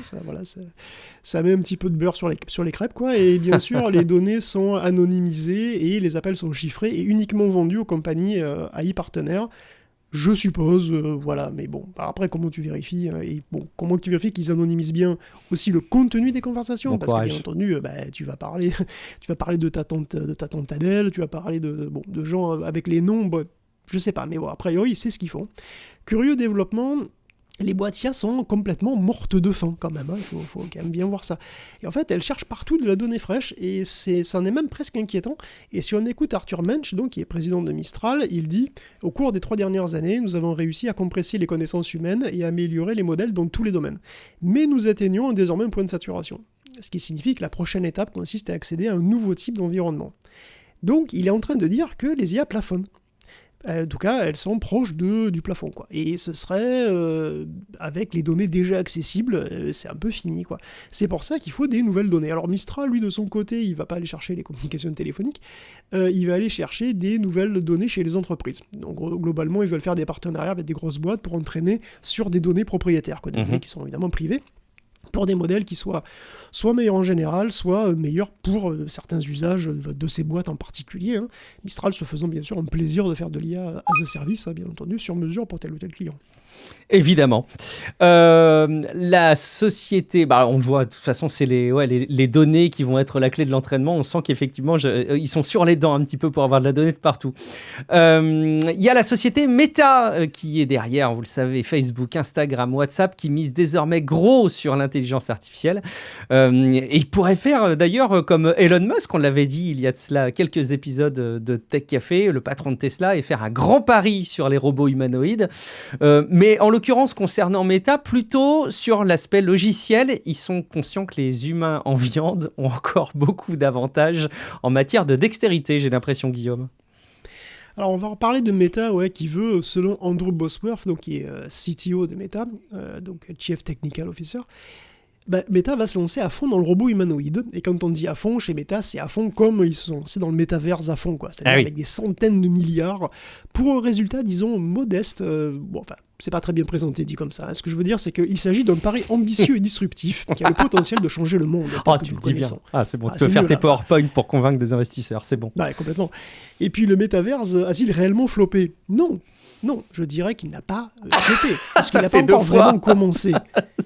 ça met un petit peu de beurre sur les crêpes, quoi. Et bien sûr, les données sont anonymisées et les appels sont chiffrés et uniquement vendus aux compagnies AI partenaires. Je suppose, voilà, mais bon, après comment tu vérifies comment tu vérifies qu'ils anonymisent bien aussi le contenu des conversations, parce que bien entendu, tu vas parler de ta tante Adèle, tu vas parler de gens avec les noms, je sais pas, mais bon, a priori, c'est ce qu'ils font. Curieux développement. Les boîtes IA sont complètement mortes de faim, quand même. Il faut quand même bien voir ça. Et en fait, elles cherchent partout de la donnée fraîche, et ça en est même presque inquiétant. Et si on écoute Arthur Mensch, donc, qui est président de Mistral, il dit « Au cours des 3 dernières années, nous avons réussi à compresser les connaissances humaines et à améliorer les modèles dans tous les domaines. Mais nous atteignons désormais un point de saturation. Ce qui signifie que la prochaine étape consiste à accéder à un nouveau type d'environnement. » Donc, il est en train de dire que les IA plafonnent. En tout cas, elles sont proches du plafond, quoi. Et ce serait, avec les données déjà accessibles, c'est un peu fini, quoi. C'est pour ça qu'il faut des nouvelles données. Alors Mistral, lui, de son côté, il va pas aller chercher les communications téléphoniques, il va aller chercher des nouvelles données chez les entreprises. Donc globalement, ils veulent faire des partenariats avec des grosses boîtes pour entraîner sur des données propriétaires, quoi, des données qui sont évidemment privées. pour des modèles qui soient soit meilleurs en général, soit meilleurs pour certains usages de ces boîtes en particulier. Hein. Mistral se faisant bien sûr un plaisir de faire de l'IA as a service, hein, bien entendu, sur mesure pour tel ou tel client. Évidemment. La société, on voit, de toute façon, c'est les données qui vont être la clé de l'entraînement. On sent qu'effectivement, ils sont sur les dents un petit peu pour avoir de la donnée de partout. Il y a la société Meta qui est derrière, vous le savez, Facebook, Instagram, WhatsApp, qui mise désormais gros sur l'intelligence artificielle. Et il pourrait faire d'ailleurs comme Elon Musk, on l'avait dit il y a de cela quelques épisodes de Tech Café, le patron de Tesla, et faire un grand pari sur les robots humanoïdes. Mais en l'occurrence, concernant Meta, plutôt sur l'aspect logiciel, ils sont conscients que les humains en viande ont encore beaucoup d'avantages en matière de dextérité, j'ai l'impression, Guillaume. Alors on va reparler de Meta, qui veut, selon Andrew Bosworth, donc qui est CTO de Meta, donc Chief Technical Officer, Meta va se lancer à fond dans le robot humanoïde. Et quand on dit à fond, chez Meta, c'est à fond comme ils sont lancés dans le métaverse à fond, quoi. C'est-à-dire avec des centaines de milliards, pour un résultat, disons, modeste. C'est pas très bien présenté dit comme ça. Hein. Ce que je veux dire, c'est qu'il s'agit d'un pari ambitieux et disruptif qui a le potentiel de changer le monde. Tu le dis bien. C'est bon, tu peux faire tes PowerPoint pour convaincre des investisseurs, c'est bon. Complètement. Et puis le métaverse a-t-il réellement floppé ? Non, je dirais qu'il n'a pas floppé, parce qu'il n'a pas encore vraiment commencé.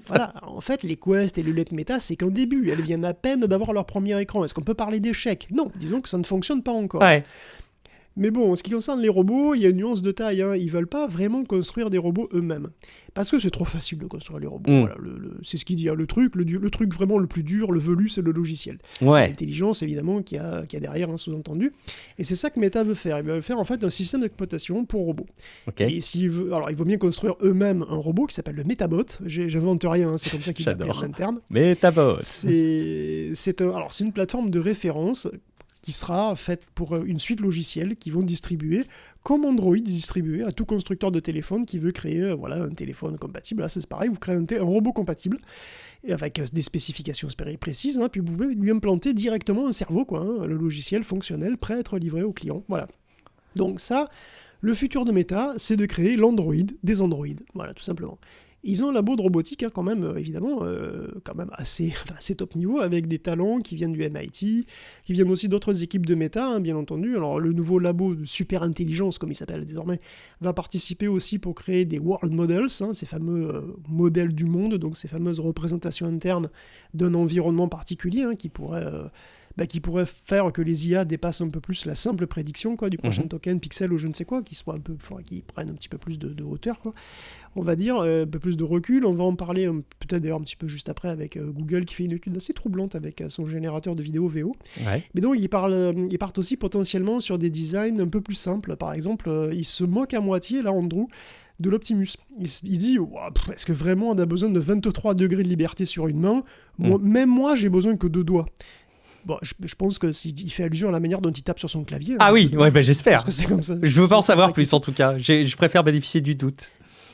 Voilà, en fait, les Quest et les lunettes Meta, c'est qu'un début. Elles viennent à peine d'avoir leur premier écran. Est-ce qu'on peut parler d'échec ? Non, disons que ça ne fonctionne pas encore. Ouais. Mais bon, en ce qui concerne les robots, il y a une nuance de taille. Hein. Ils veulent pas vraiment construire des robots eux-mêmes. Parce que c'est trop facile de construire les robots. Voilà, c'est ce qu'il dit. Hein. Le truc vraiment le plus dur, le velu, c'est le logiciel. Ouais. L'intelligence, évidemment, qu'il y a derrière, hein, sous-entendu. Et c'est ça que Meta veut faire. Il veut faire, en fait, un système d'exploitation pour robots. Okay. Et il vaut bien construire eux-mêmes un robot qui s'appelle le Metabot. J'invente rien, hein, c'est comme ça qu'il l'appelle en interne. Metabot. C'est une plateforme de référence qui sera faite pour une suite logicielle qui vont distribuer, comme Android distribué à tout constructeur de téléphone qui veut créer un téléphone compatible. Là, c'est pareil, vous créez un robot compatible, et avec des spécifications précises, hein, puis vous pouvez lui implanter directement un cerveau, le logiciel fonctionnel prêt à être livré au client. Voilà. Donc ça, le futur de Meta, c'est de créer l'Android des Android. Voilà, tout simplement. Ils ont un labo de robotique, hein, quand même, évidemment, assez top niveau, avec des talents qui viennent du MIT, qui viennent aussi d'autres équipes de Meta, hein, bien entendu. Alors, le nouveau labo de super intelligence, comme il s'appelle désormais, va participer aussi pour créer des world models, hein, ces fameux modèles du monde, donc ces fameuses représentations internes d'un environnement particulier, hein, qui pourrait faire que les IA dépassent un peu plus la simple prédiction du prochain token pixel ou je ne sais quoi, qui prennent un petit peu plus de hauteur, on va dire, un peu plus de recul. On va en parler peut-être d'ailleurs un petit peu juste après avec Google qui fait une étude assez troublante avec son générateur de vidéos VO. Ouais. Mais donc ils partent aussi potentiellement sur des designs un peu plus simples. Par exemple, ils se moquent à moitié, là, Andrew, de l'Optimus. Il dit, est-ce que vraiment on a besoin de 23 degrés de liberté sur une main ? Même moi, j'ai besoin que 2 doigts. Bon, je pense qu'il fait allusion à la manière dont il tape sur son clavier. Ah oui, j'espère. Parce que c'est comme ça. Je veux pas en savoir plus, en tout cas. Je préfère bénéficier du doute.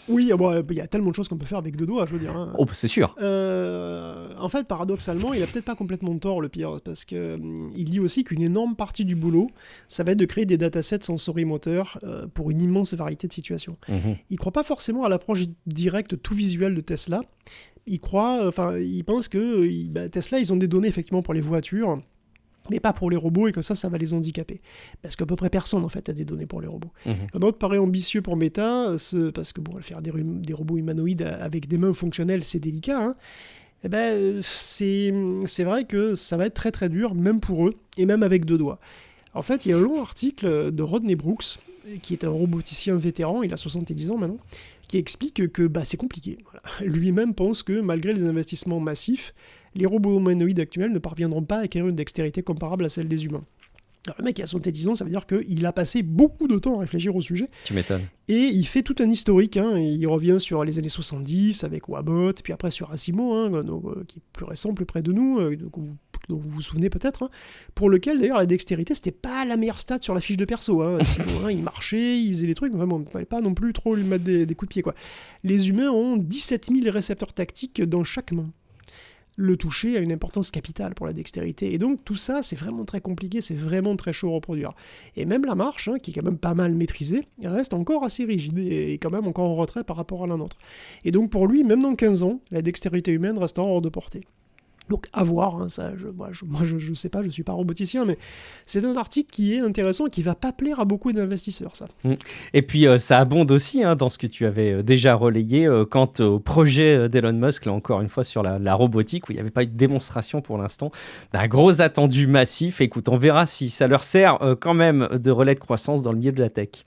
Oui, il y a tellement de choses qu'on peut faire avec 2 doigts, je veux dire. Hein. Oh, c'est sûr. En fait, paradoxalement, il a peut-être pas complètement tort, le pire, parce qu'il dit aussi qu'une énorme partie du boulot, ça va être de créer des datasets sensorimoteurs pour une immense variété de situations. Il croit pas forcément à l'approche directe tout visuel de Tesla. Il pense que Tesla, ils ont des données effectivement pour les voitures, mais pas pour les robots, et que ça va les handicaper. Parce qu'à peu près personne, en fait, a des données pour les robots. Donc, paraît ambitieux pour Meta, parce que, faire des robots humanoïdes avec des mains fonctionnelles, c'est délicat, hein. C'est vrai que ça va être très très dur, même pour eux, et même avec 2 doigts. En fait, il y a un long article de Rodney Brooks, qui est un roboticien vétéran, il a 70 ans maintenant, qui explique que c'est compliqué. Voilà. Lui-même pense que malgré les investissements massifs, les robots humanoïdes actuels ne parviendront pas à acquérir une dextérité comparable à celle des humains. Alors le mec qui a 70 ans, ça veut dire qu'il a passé beaucoup de temps à réfléchir au sujet. Tu m'étonnes. Et il fait tout un historique, hein, il revient sur les années 70 avec Wabot, puis après sur Asimo, hein, qui est plus récent, plus près de nous, dont vous vous souvenez peut-être, hein, pour lequel d'ailleurs la dextérité c'était pas la meilleure stat sur la fiche de perso. Hein. Asimo, hein, il marchait, il faisait des trucs, vraiment, il ne fallait pas non plus trop lui mettre des coups de pied. Les humains ont 17 000 récepteurs tactiques dans chaque main. le toucher a une importance capitale pour la dextérité. Et donc tout ça, c'est vraiment très compliqué, c'est vraiment très chaud à reproduire. Et même la marche, qui est quand même pas mal maîtrisée, reste encore assez rigide et quand même encore en retrait par rapport à la nôtre. Et donc pour lui, même dans 15 ans, la dextérité humaine restera hors de portée. Donc à voir, ça, je sais pas, je suis pas roboticien, mais c'est un article qui est intéressant et qui va pas plaire à beaucoup d'investisseurs, ça. Et puis ça abonde aussi dans ce que tu avais déjà relayé quant au projet d'Elon Musk, là encore une fois sur la robotique, où il n'y avait pas eu de démonstration pour l'instant d'un gros attendu massif. Écoute, on verra si ça leur sert quand même de relais de croissance dans le milieu de la tech.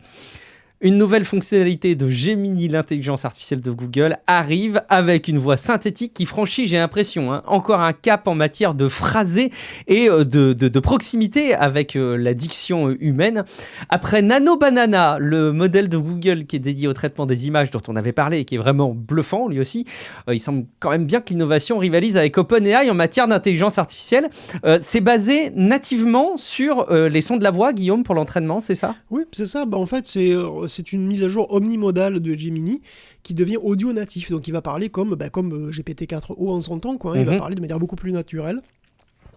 Une nouvelle fonctionnalité de Gemini, l'intelligence artificielle de Google, arrive avec une voix synthétique qui franchit, j'ai l'impression, encore un cap en matière de phrasé et de proximité avec la diction humaine. Après Nano Banana, le modèle de Google qui est dédié au traitement des images dont on avait parlé et qui est vraiment bluffant lui aussi, il semble quand même bien que l'innovation rivalise avec OpenAI en matière d'intelligence artificielle. C'est basé nativement sur les sons de la voix, Guillaume, pour l'entraînement, c'est ça ? Oui, c'est ça. En fait, c'est une mise à jour omnimodale de Gemini qui devient audio natif. Donc il va parler comme GPT-4o en son temps, quoi. Il va parler de manière beaucoup plus naturelle.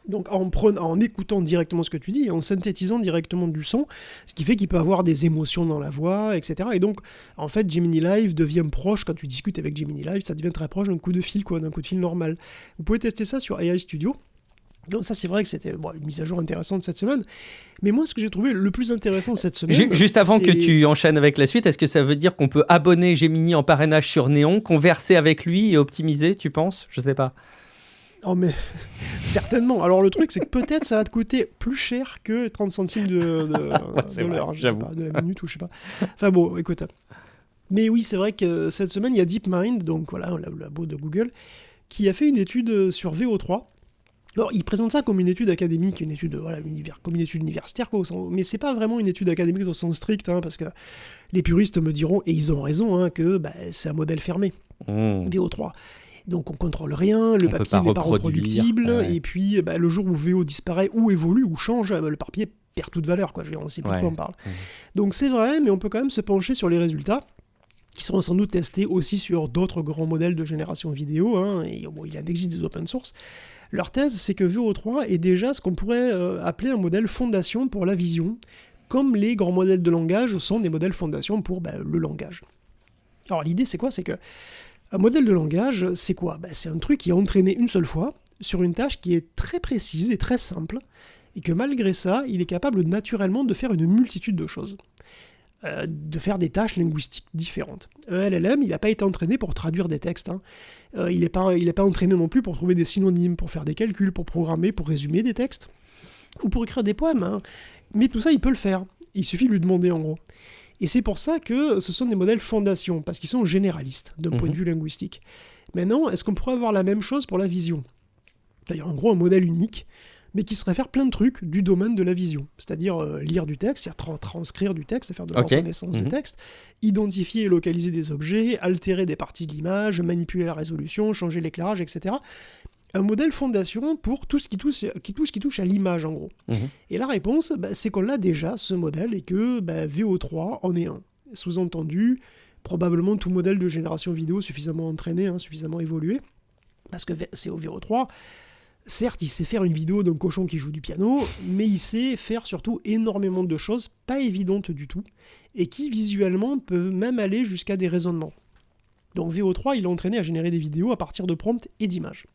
Donc en écoutant directement ce que tu dis et en synthétisant directement du son, ce qui fait qu'il peut avoir des émotions dans la voix, etc. Et donc, en fait, Gemini Live devient proche, quand tu discutes avec Gemini Live, ça devient très proche d'un coup de fil, d'un coup de fil normal. Vous pouvez tester ça sur AI Studio. Donc ça, c'est vrai que c'était une mise à jour intéressante cette semaine. Mais moi, ce que j'ai trouvé le plus intéressant cette semaine... Juste avant que tu enchaînes avec la suite, est-ce que ça veut dire qu'on peut abonner Gemini en parrainage sur Néon, converser avec lui et optimiser, tu penses ? Je sais pas. Oh mais, certainement. Alors le truc, c'est que peut-être ça va te coûter plus cher que 30 centimes de l'heure, je sais pas, de la minute ou je sais pas. Enfin bon, écoute. Mais oui, c'est vrai que cette semaine, il y a DeepMind, donc voilà, le labo de Google, qui a fait une étude sur VO3. Alors, il présente ça comme une étude académique, une étude, comme une étude universitaire, quoi, mais c'est pas vraiment une étude académique au sens strict, parce que les puristes me diront, et ils ont raison, que c'est un modèle fermé, VO3. Donc on contrôle rien, le papier n'est pas reproductible, et puis le jour où VO disparaît ou évolue ou change, le papier perd toute valeur, quoi. On sait plus de quoi on parle. Donc c'est vrai, mais on peut quand même se pencher sur les résultats, qui seront sans doute testés aussi sur d'autres grands modèles de génération vidéo, et il existe des open source. Leur thèse, c'est que VO3 est déjà ce qu'on pourrait appeler un modèle fondation pour la vision, comme les grands modèles de langage sont des modèles fondation pour le langage. Alors l'idée, c'est quoi ? C'est que un modèle de langage, c'est quoi ? C'est un truc qui est entraîné une seule fois sur une tâche qui est très précise et très simple, et que malgré ça, il est capable naturellement de faire une multitude de choses. De faire des tâches linguistiques différentes. LLM, il n'a pas été entraîné pour traduire des textes. Il n'est pas entraîné non plus pour trouver des synonymes, pour faire des calculs, pour programmer, pour résumer des textes, ou pour écrire des poèmes. Mais tout ça, il peut le faire. Il suffit de lui demander, en gros. Et c'est pour ça que ce sont des modèles fondations, parce qu'ils sont généralistes, d'un point de vue linguistique. Maintenant, est-ce qu'on pourrait avoir la même chose pour la vision ? D'ailleurs, en gros, un modèle unique, mais qui serait faire plein de trucs du domaine de la vision. C'est-à-dire lire du texte, c'est-à-dire transcrire du texte, faire de la reconnaissance de texte, identifier et localiser des objets, altérer des parties de l'image, manipuler la résolution, changer l'éclairage, etc. Un modèle fondation pour tout ce qui touche à l'image, en gros. Et la réponse, c'est qu'on l'a déjà, ce modèle, et que VO3 en est un. Sous-entendu, probablement tout modèle de génération vidéo suffisamment entraîné, suffisamment évolué, parce que VO3... Certes, il sait faire une vidéo d'un cochon qui joue du piano, mais il sait faire surtout énormément de choses pas évidentes du tout, et qui visuellement peuvent même aller jusqu'à des raisonnements. Donc VO3, il est entraîné à générer des vidéos à partir de prompts et d'images.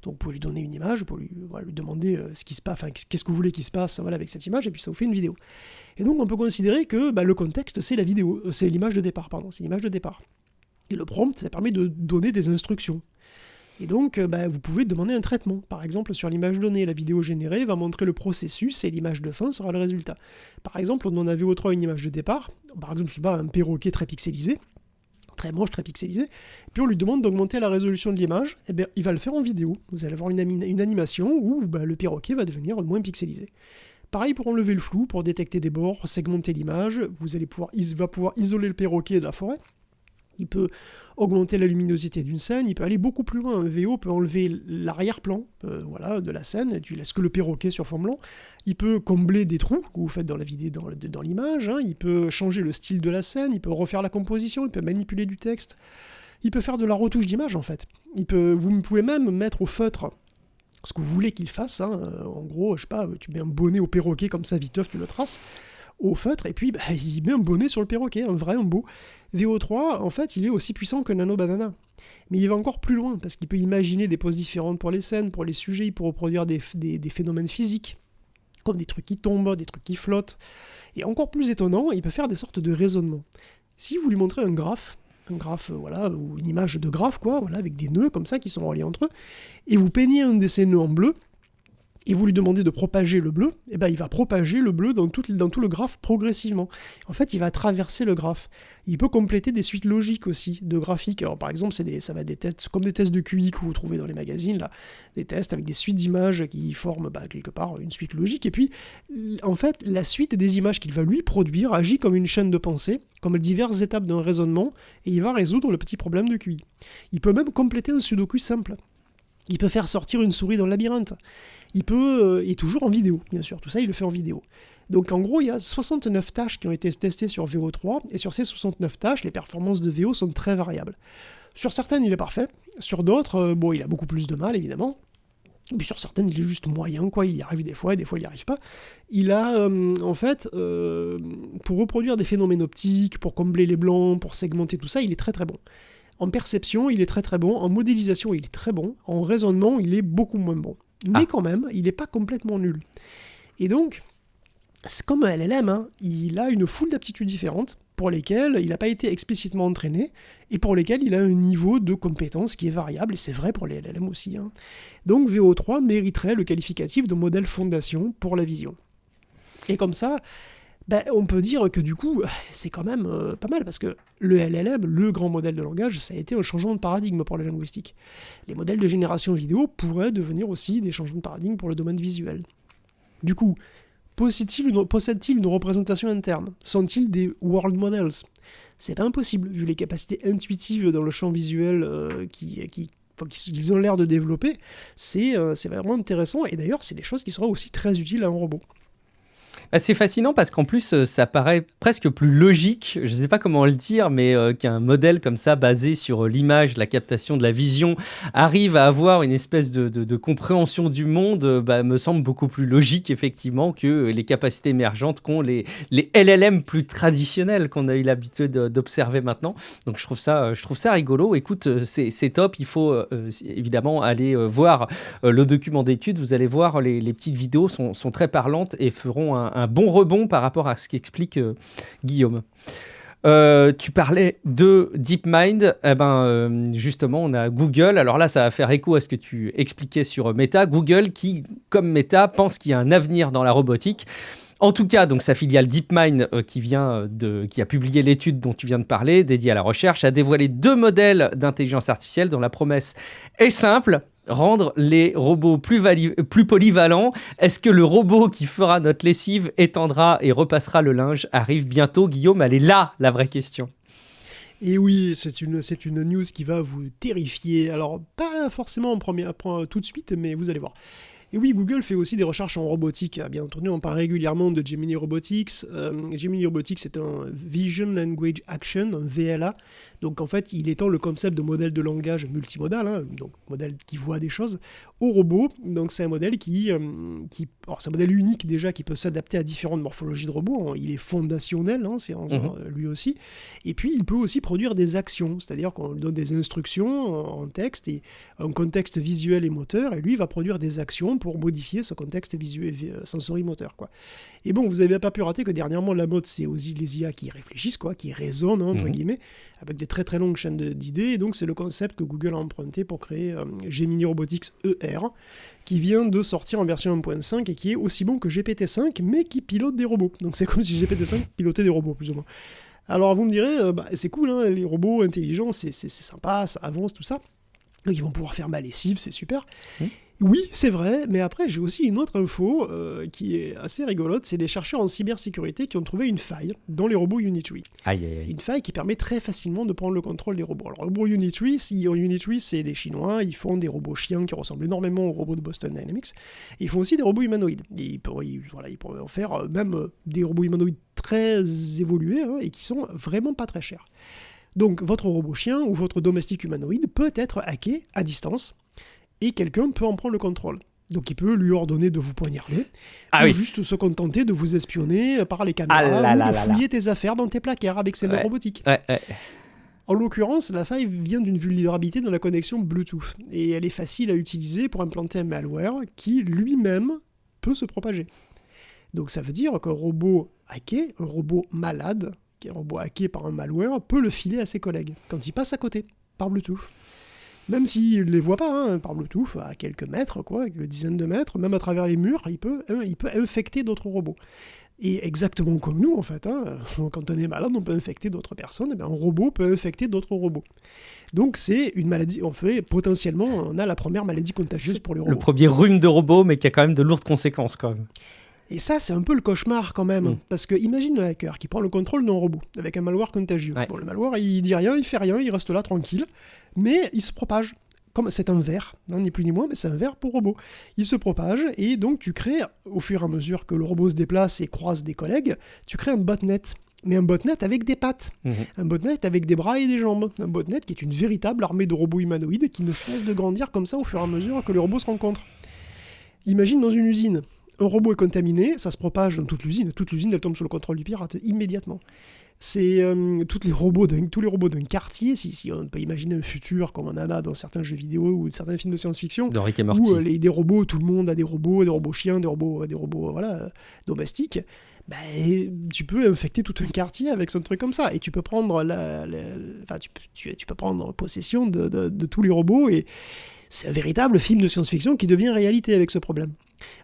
Donc vous pouvez lui donner une image, vous pouvez lui demander ce qui se passe, qu'est-ce que vous voulez qu'il se passe avec cette image, et puis ça vous fait une vidéo. Et donc on peut considérer que le contexte, c'est la vidéo, c'est l'image de départ, c'est l'image de départ. Et le prompt, ça permet de donner des instructions. Et donc, vous pouvez demander un traitement. Par exemple, sur l'image donnée, la vidéo générée va montrer le processus et l'image de fin sera le résultat. Par exemple, on en a VO3 une image de départ. Par exemple, un perroquet très pixelisé, très moche, très pixelisé. Puis on lui demande d'augmenter la résolution de l'image. Et il va le faire en vidéo. Vous allez avoir une animation où le perroquet va devenir moins pixelisé. Pareil pour enlever le flou, pour détecter des bords, segmenter l'image. Il va pouvoir isoler le perroquet de la forêt. Il peut augmenter la luminosité d'une scène, il peut aller beaucoup plus loin. Un VO peut enlever l'arrière-plan de la scène, tu laisses que le perroquet sur fond blanc. Il peut combler des trous que vous faites dans la vidéo, dans l'image. Il peut changer le style de la scène, il peut refaire la composition, il peut manipuler du texte. Il peut faire de la retouche d'image en fait. Vous pouvez même mettre au feutre ce que vous voulez qu'il fasse. Hein. En gros, je sais pas, tu mets un bonnet au perroquet comme ça, viteuf, tu le traces au feutre, et puis il met un bonnet sur le perroquet, un beau. VO3, en fait, il est aussi puissant que Nano Banana. Mais il va encore plus loin, parce qu'il peut imaginer des poses différentes pour les scènes, pour les sujets, il peut reproduire des phénomènes physiques, comme des trucs qui tombent, des trucs qui flottent. Et encore plus étonnant, il peut faire des sortes de raisonnements. Si vous lui montrez un graphe, voilà, ou une image de graphe, quoi, voilà, avec des nœuds comme ça qui sont reliés entre eux, et vous peignez un de ces nœuds en bleu, et vous lui demandez de propager le bleu, et ben il va propager le bleu dans tout le graphe progressivement. En fait, il va traverser le graphe. Il peut compléter des suites logiques aussi, de graphiques. Alors par exemple, ça va être des tests, comme des tests de QI que vous trouvez dans les magazines, là, des tests avec des suites d'images qui forment quelque part une suite logique. Et puis, en fait, la suite des images qu'il va lui produire agit comme une chaîne de pensée, comme diverses étapes d'un raisonnement, et il va résoudre le petit problème de QI. Il peut même compléter un sudoku simple. Il peut faire sortir une souris dans le labyrinthe. Il peut, et toujours en vidéo, bien sûr. Tout ça, il le fait en vidéo. Donc en gros, il y a 69 tâches qui ont été testées sur VO3, et sur ces 69 tâches, les performances de VO sont très variables. Sur certaines, il est parfait. Sur d'autres, il a beaucoup plus de mal, évidemment. Et puis sur certaines, il est juste moyen, quoi. Il y arrive des fois, et des fois, il n'y arrive pas. Il a, en fait, pour reproduire des phénomènes optiques, pour combler les blancs, pour segmenter tout ça, il est très très bon. En perception, il est très très bon. En modélisation, il est très bon. En raisonnement, il est beaucoup moins bon. Mais quand même, il n'est pas complètement nul. Et donc, c'est comme un LLM, hein, il a une foule d'aptitudes différentes pour lesquelles il n'a pas été explicitement entraîné et pour lesquelles il a un niveau de compétence qui est variable, et c'est vrai pour les LLM aussi. Hein. Donc VO3 mériterait le qualificatif de modèle fondation pour la vision. Et comme ça, on peut dire que du coup, c'est quand même pas mal, parce que le LLM, le grand modèle de langage, ça a été un changement de paradigme pour la linguistique. Les modèles de génération vidéo pourraient devenir aussi des changements de paradigme pour le domaine visuel. Du coup, possèdent-ils une représentation interne? Sont-ils des world models? C'est pas impossible, vu les capacités intuitives dans le champ visuel qu'ils ont l'air de développer. C'est vraiment intéressant, et d'ailleurs, c'est des choses qui seraient aussi très utiles à un robot. C'est fascinant parce qu'en plus, ça paraît presque plus logique, je ne sais pas comment le dire, mais qu'un modèle comme ça, basé sur l'image, la captation de la vision, arrive à avoir une espèce de compréhension du monde, me semble beaucoup plus logique, effectivement, que les capacités émergentes qu'ont les LLM plus traditionnels qu'on a eu l'habitude d'observer maintenant. Donc, je trouve ça rigolo. Écoute, c'est top. Il faut évidemment aller voir le document d'études. Vous allez voir, les petites vidéos sont très parlantes et feront un bon rebond par rapport à ce qu'explique Guillaume. Tu parlais de DeepMind, justement on a Google, alors là ça va faire écho à ce que tu expliquais sur Meta, Google qui, comme Meta, pense qu'il y a un avenir dans la robotique. En tout cas, donc sa filiale DeepMind, qui a publié l'étude dont tu viens de parler, dédiée à la recherche, a dévoilé 2 modèles d'intelligence artificielle dont la promesse est simple: rendre les robots plus polyvalents. Est-ce que le robot qui fera notre lessive, étendra et repassera le linge arrive bientôt, Guillaume? Elle est là, la vraie question. Et oui, c'est une news qui va vous terrifier. Alors, pas forcément tout de suite, mais vous allez voir. Et oui, Google fait aussi des recherches en robotique. Bien entendu, on parle régulièrement de Gemini Robotics. Gemini Robotics, c'est un Vision Language Action, un VLA. Donc en fait, il étend le concept de modèle de langage multimodal, hein, donc modèle qui voit des choses, au robot. Donc c'est un modèle alors c'est un modèle unique déjà, qui peut s'adapter à différentes morphologies de robots. Il est fondationnel, hein, lui aussi. Et puis il peut aussi produire des actions, c'est-à-dire qu'on lui donne des instructions en texte et un contexte visuel et moteur, et lui il va produire des actions pour modifier ce contexte visuel sensorimoteur, quoi. Et bon, vous n'avez pas pu rater que dernièrement la mode, c'est aussi les IA qui réfléchissent, quoi, qui raisonnent, hein, entre guillemets, avec des très très longues chaînes d'idées. Et donc c'est le concept que Google a emprunté pour créer Gemini Robotics ER, qui vient de sortir en version 1.5 et qui est aussi bon que GPT-5, mais qui pilote des robots. Donc c'est comme si GPT-5 pilotait des robots, plus ou moins. Alors vous me direz, c'est cool, hein, les robots intelligents, c'est sympa, ça avance, tout ça. Donc ils vont pouvoir faire ma lessive, c'est super. Oui, c'est vrai, mais après j'ai aussi une autre info qui est assez rigolote, c'est des chercheurs en cybersécurité qui ont trouvé une faille dans les robots Unitree. Aïe, aïe, aïe. Une faille qui permet très facilement de prendre le contrôle des robots. Alors, le robot Unitree, c'est des Chinois, ils font des robots chiens qui ressemblent énormément aux robots de Boston Dynamics. Et ils font aussi des robots humanoïdes. Ils pourraient en faire même des robots humanoïdes très évolués, hein, et qui sont vraiment pas très chers. Donc votre robot chien ou votre domestique humanoïde peut être hacké à distance et quelqu'un peut en prendre le contrôle. Donc il peut lui ordonner de vous poignarder ou juste se contenter de vous espionner par les caméras ou de fouiller tes affaires dans tes placards avec ses mains robotiques. En l'occurrence, la faille vient d'une vulnérabilité dans la connexion Bluetooth et elle est facile à utiliser pour implanter un malware qui lui-même peut se propager. Donc ça veut dire qu'un robot hacké, un robot malade, qui est un robot hacké par un malware, peut le filer à ses collègues quand il passe à côté, par Bluetooth. Même s'il ne les voit pas, par Bluetooth, à quelques mètres, quelques dizaines de mètres, même à travers les murs, il peut infecter d'autres robots. Et exactement comme nous, en fait, quand on est malade, on peut infecter d'autres personnes, et un robot peut infecter d'autres robots. Donc c'est une maladie, potentiellement, on a la première maladie contagieuse pour les robots. Le premier rhume de robot, mais qui a quand même de lourdes conséquences, quand même. Et ça, c'est un peu le cauchemar quand même, parce que imagine le hacker qui prend le contrôle d'un robot avec un malware contagieux. Bon, le malware, il dit rien, il fait rien, il reste là tranquille, mais il se propage. Comme c'est un ver, ni plus ni moins, mais c'est un ver pour robot. Il se propage et donc tu crées, au fur et à mesure que le robot se déplace et croise des collègues, tu crées un botnet. Mais un botnet avec des pattes, un botnet avec des bras et des jambes, un botnet qui est une véritable armée de robots humanoïdes qui ne cesse de grandir comme ça au fur et à mesure que les robots se rencontrent. Imagine dans une usine. Un robot est contaminé, ça se propage dans toute l'usine elle tombe sous le contrôle du pirate immédiatement. C'est tous les robots d'un quartier, si on peut imaginer un futur comme on en a dans certains jeux vidéo ou certains films de science-fiction, dans Rick et Morty. Où des robots, tout le monde a des robots chiens, des robots domestiques. Tu peux infecter tout un quartier avec ce truc comme ça, et tu peux prendre tu peux prendre possession de tous les robots, et c'est un véritable film de science-fiction qui devient réalité avec ce problème.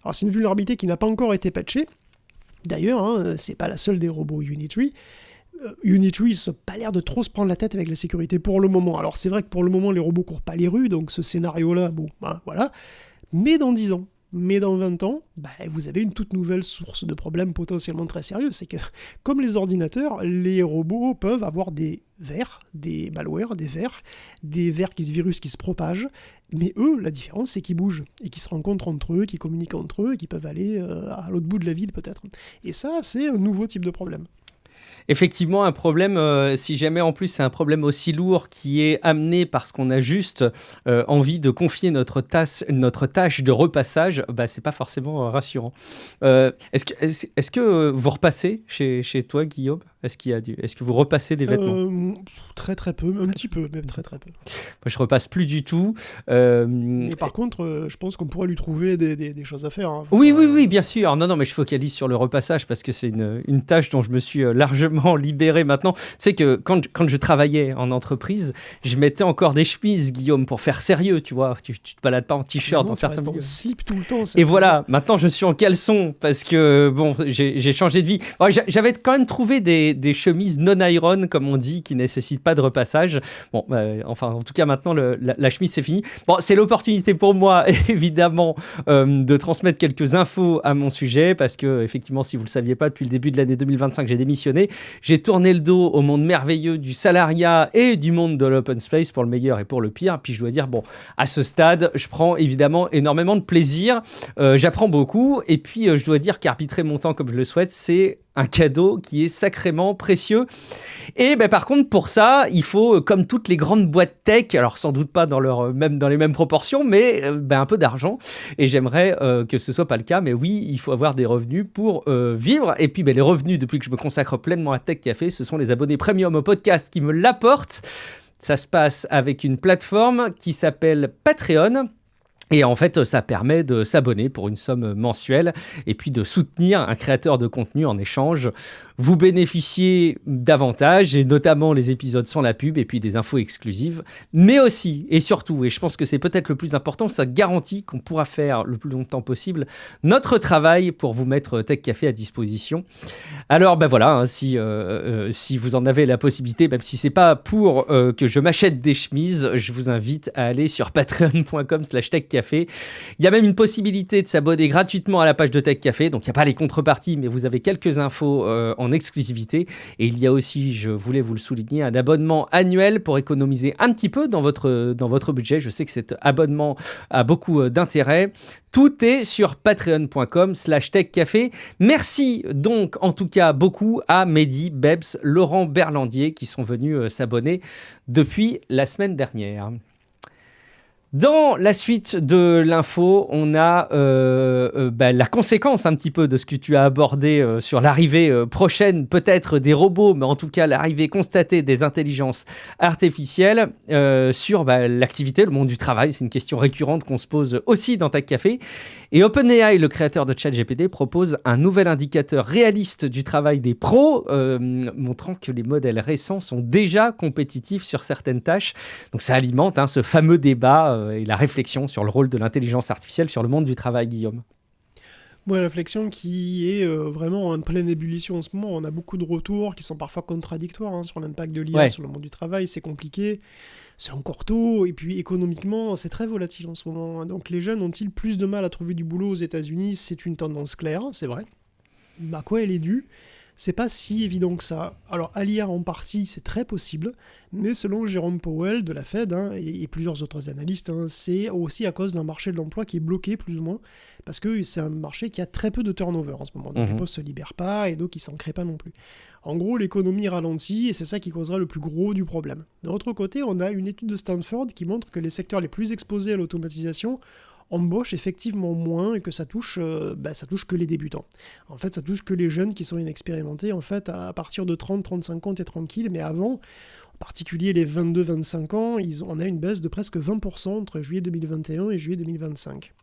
Alors c'est une vulnérabilité qui n'a pas encore été patchée. D'ailleurs, c'est pas la seule des robots Unitree. Unitree n'a pas l'air de trop se prendre la tête avec la sécurité pour le moment. Alors c'est vrai que pour le moment, les robots courent pas les rues, donc ce scénario-là, voilà. Mais dans 10 ans, mais dans 20 ans, vous avez une toute nouvelle source de problèmes potentiellement très sérieux. C'est que, comme les ordinateurs, les robots peuvent avoir des vers, des malwares, des virus qui se propagent, mais eux, la différence, c'est qu'ils bougent, et qu'ils se rencontrent entre eux, qu'ils communiquent entre eux, et qu'ils peuvent aller à l'autre bout de la ville, peut-être. Et ça, c'est un nouveau type de problème. Effectivement, un problème, si jamais en plus c'est un problème aussi lourd qui est amené parce qu'on a juste envie de confier notre tâche de repassage, c'est pas forcément rassurant. Est-ce que vous repassez chez toi, Guillaume ? Est-ce que vous repassez des vêtements ? Très très peu, un petit peu, même très très peu. Moi, je repasse plus du tout. Mais par contre, je pense qu'on pourrait lui trouver des choses à faire. Oui, bien sûr. Non, mais je focalise sur le repassage parce que c'est une tâche dont je me suis largement libéré maintenant. Tu sais que quand je travaillais en entreprise, je mettais encore des chemises, Guillaume, pour faire sérieux, tu vois. Tu te balades pas en t-shirt dans certains milieux. En slip tout le temps. Et voilà, maintenant je suis en caleçon parce que j'ai changé de vie. J'avais quand même trouvé des chemises non-iron, comme on dit, qui nécessitent pas de repassage. En tout cas, maintenant, la chemise, c'est fini. Bon, c'est l'opportunité pour moi, évidemment, de transmettre quelques infos à mon sujet, parce que, effectivement, si vous le saviez pas, depuis le début de l'année 2025, j'ai démissionné. J'ai tourné le dos au monde merveilleux du salariat et du monde de l'open space, pour le meilleur et pour le pire. Puis je dois dire, à ce stade, je prends évidemment énormément de plaisir. J'apprends beaucoup. Et puis, je dois dire qu'arbitrer mon temps comme je le souhaite, c'est un cadeau qui est sacrément précieux. Et par contre, pour ça, il faut, comme toutes les grandes boîtes tech, alors sans doute pas dans les mêmes proportions, mais un peu d'argent. Et j'aimerais que ce soit pas le cas, mais oui, il faut avoir des revenus pour vivre. Et puis les revenus, depuis que je me consacre pleinement à Tech Café, ce sont les abonnés premium au podcast qui me l'apportent. Ça se passe avec une plateforme qui s'appelle Patreon. Et en fait, ça permet de s'abonner pour une somme mensuelle et puis de soutenir un créateur de contenu en échange. Vous bénéficiez d'avantages, et notamment les épisodes sans la pub et puis des infos exclusives. Mais aussi, et surtout, et je pense que c'est peut-être le plus important, ça garantit qu'on pourra faire le plus longtemps possible notre travail pour vous mettre Tech Café à disposition. Alors, voilà, si vous en avez la possibilité, même si c'est pas pour que je m'achète des chemises, je vous invite à aller sur patreon.com/techcafé. Il y a même une possibilité de s'abonner gratuitement à la page de Tech Café, donc il n'y a pas les contreparties, mais vous avez quelques infos en exclusivité. Et il y a aussi, je voulais vous le souligner, un abonnement annuel pour économiser un petit peu dans votre budget. Je sais que cet abonnement a beaucoup d'intérêt. Tout est sur patreon.com/techcafé. Merci donc en tout cas beaucoup à Mehdi, Bebs, Laurent Berlandier qui sont venus s'abonner depuis la semaine dernière. Dans la suite de l'info, on a la conséquence un petit peu de ce que tu as abordé sur l'arrivée prochaine, peut-être des robots, mais en tout cas l'arrivée constatée des intelligences artificielles sur l'activité, le monde du travail. C'est une question récurrente qu'on se pose aussi dans Tech Café. Et OpenAI, le créateur de ChatGPT, propose un nouvel indicateur réaliste du travail des pros, montrant que les modèles récents sont déjà compétitifs sur certaines tâches. Donc ça alimente ce fameux débat et la réflexion sur le rôle de l'intelligence artificielle sur le monde du travail, Guillaume. Ouais, réflexion qui est vraiment en pleine ébullition en ce moment. On a beaucoup de retours qui sont parfois contradictoires sur l'impact de l'IA sur le monde du travail. C'est compliqué, c'est encore tôt, et puis économiquement, c'est très volatile en ce moment. Donc les jeunes ont-ils plus de mal à trouver du boulot aux États-Unis? C'est une tendance claire, c'est vrai. Mais à quoi elle est due? C'est pas si évident que ça. Alors, à l'IA en partie, c'est très possible, mais selon Jérôme Powell de la Fed et plusieurs autres analystes, c'est aussi à cause d'un marché de l'emploi qui est bloqué, plus ou moins, parce que c'est un marché qui a très peu de turnover en ce moment. Donc, les postes ne se libèrent pas et donc ils ne s'en créent pas non plus. En gros, l'économie ralentit et c'est ça qui causera le plus gros du problème. D'un autre côté, on a une étude de Stanford qui montre que les secteurs les plus exposés à l'automatisation embauche effectivement moins et que ça touche que les débutants. En fait, ça touche que les jeunes qui sont inexpérimentés. En fait, à partir de 30-35 ans, t'es tranquille, mais avant, en particulier les 22-25 ans, on a une baisse de presque 20% entre juillet 2021 et juillet 2025.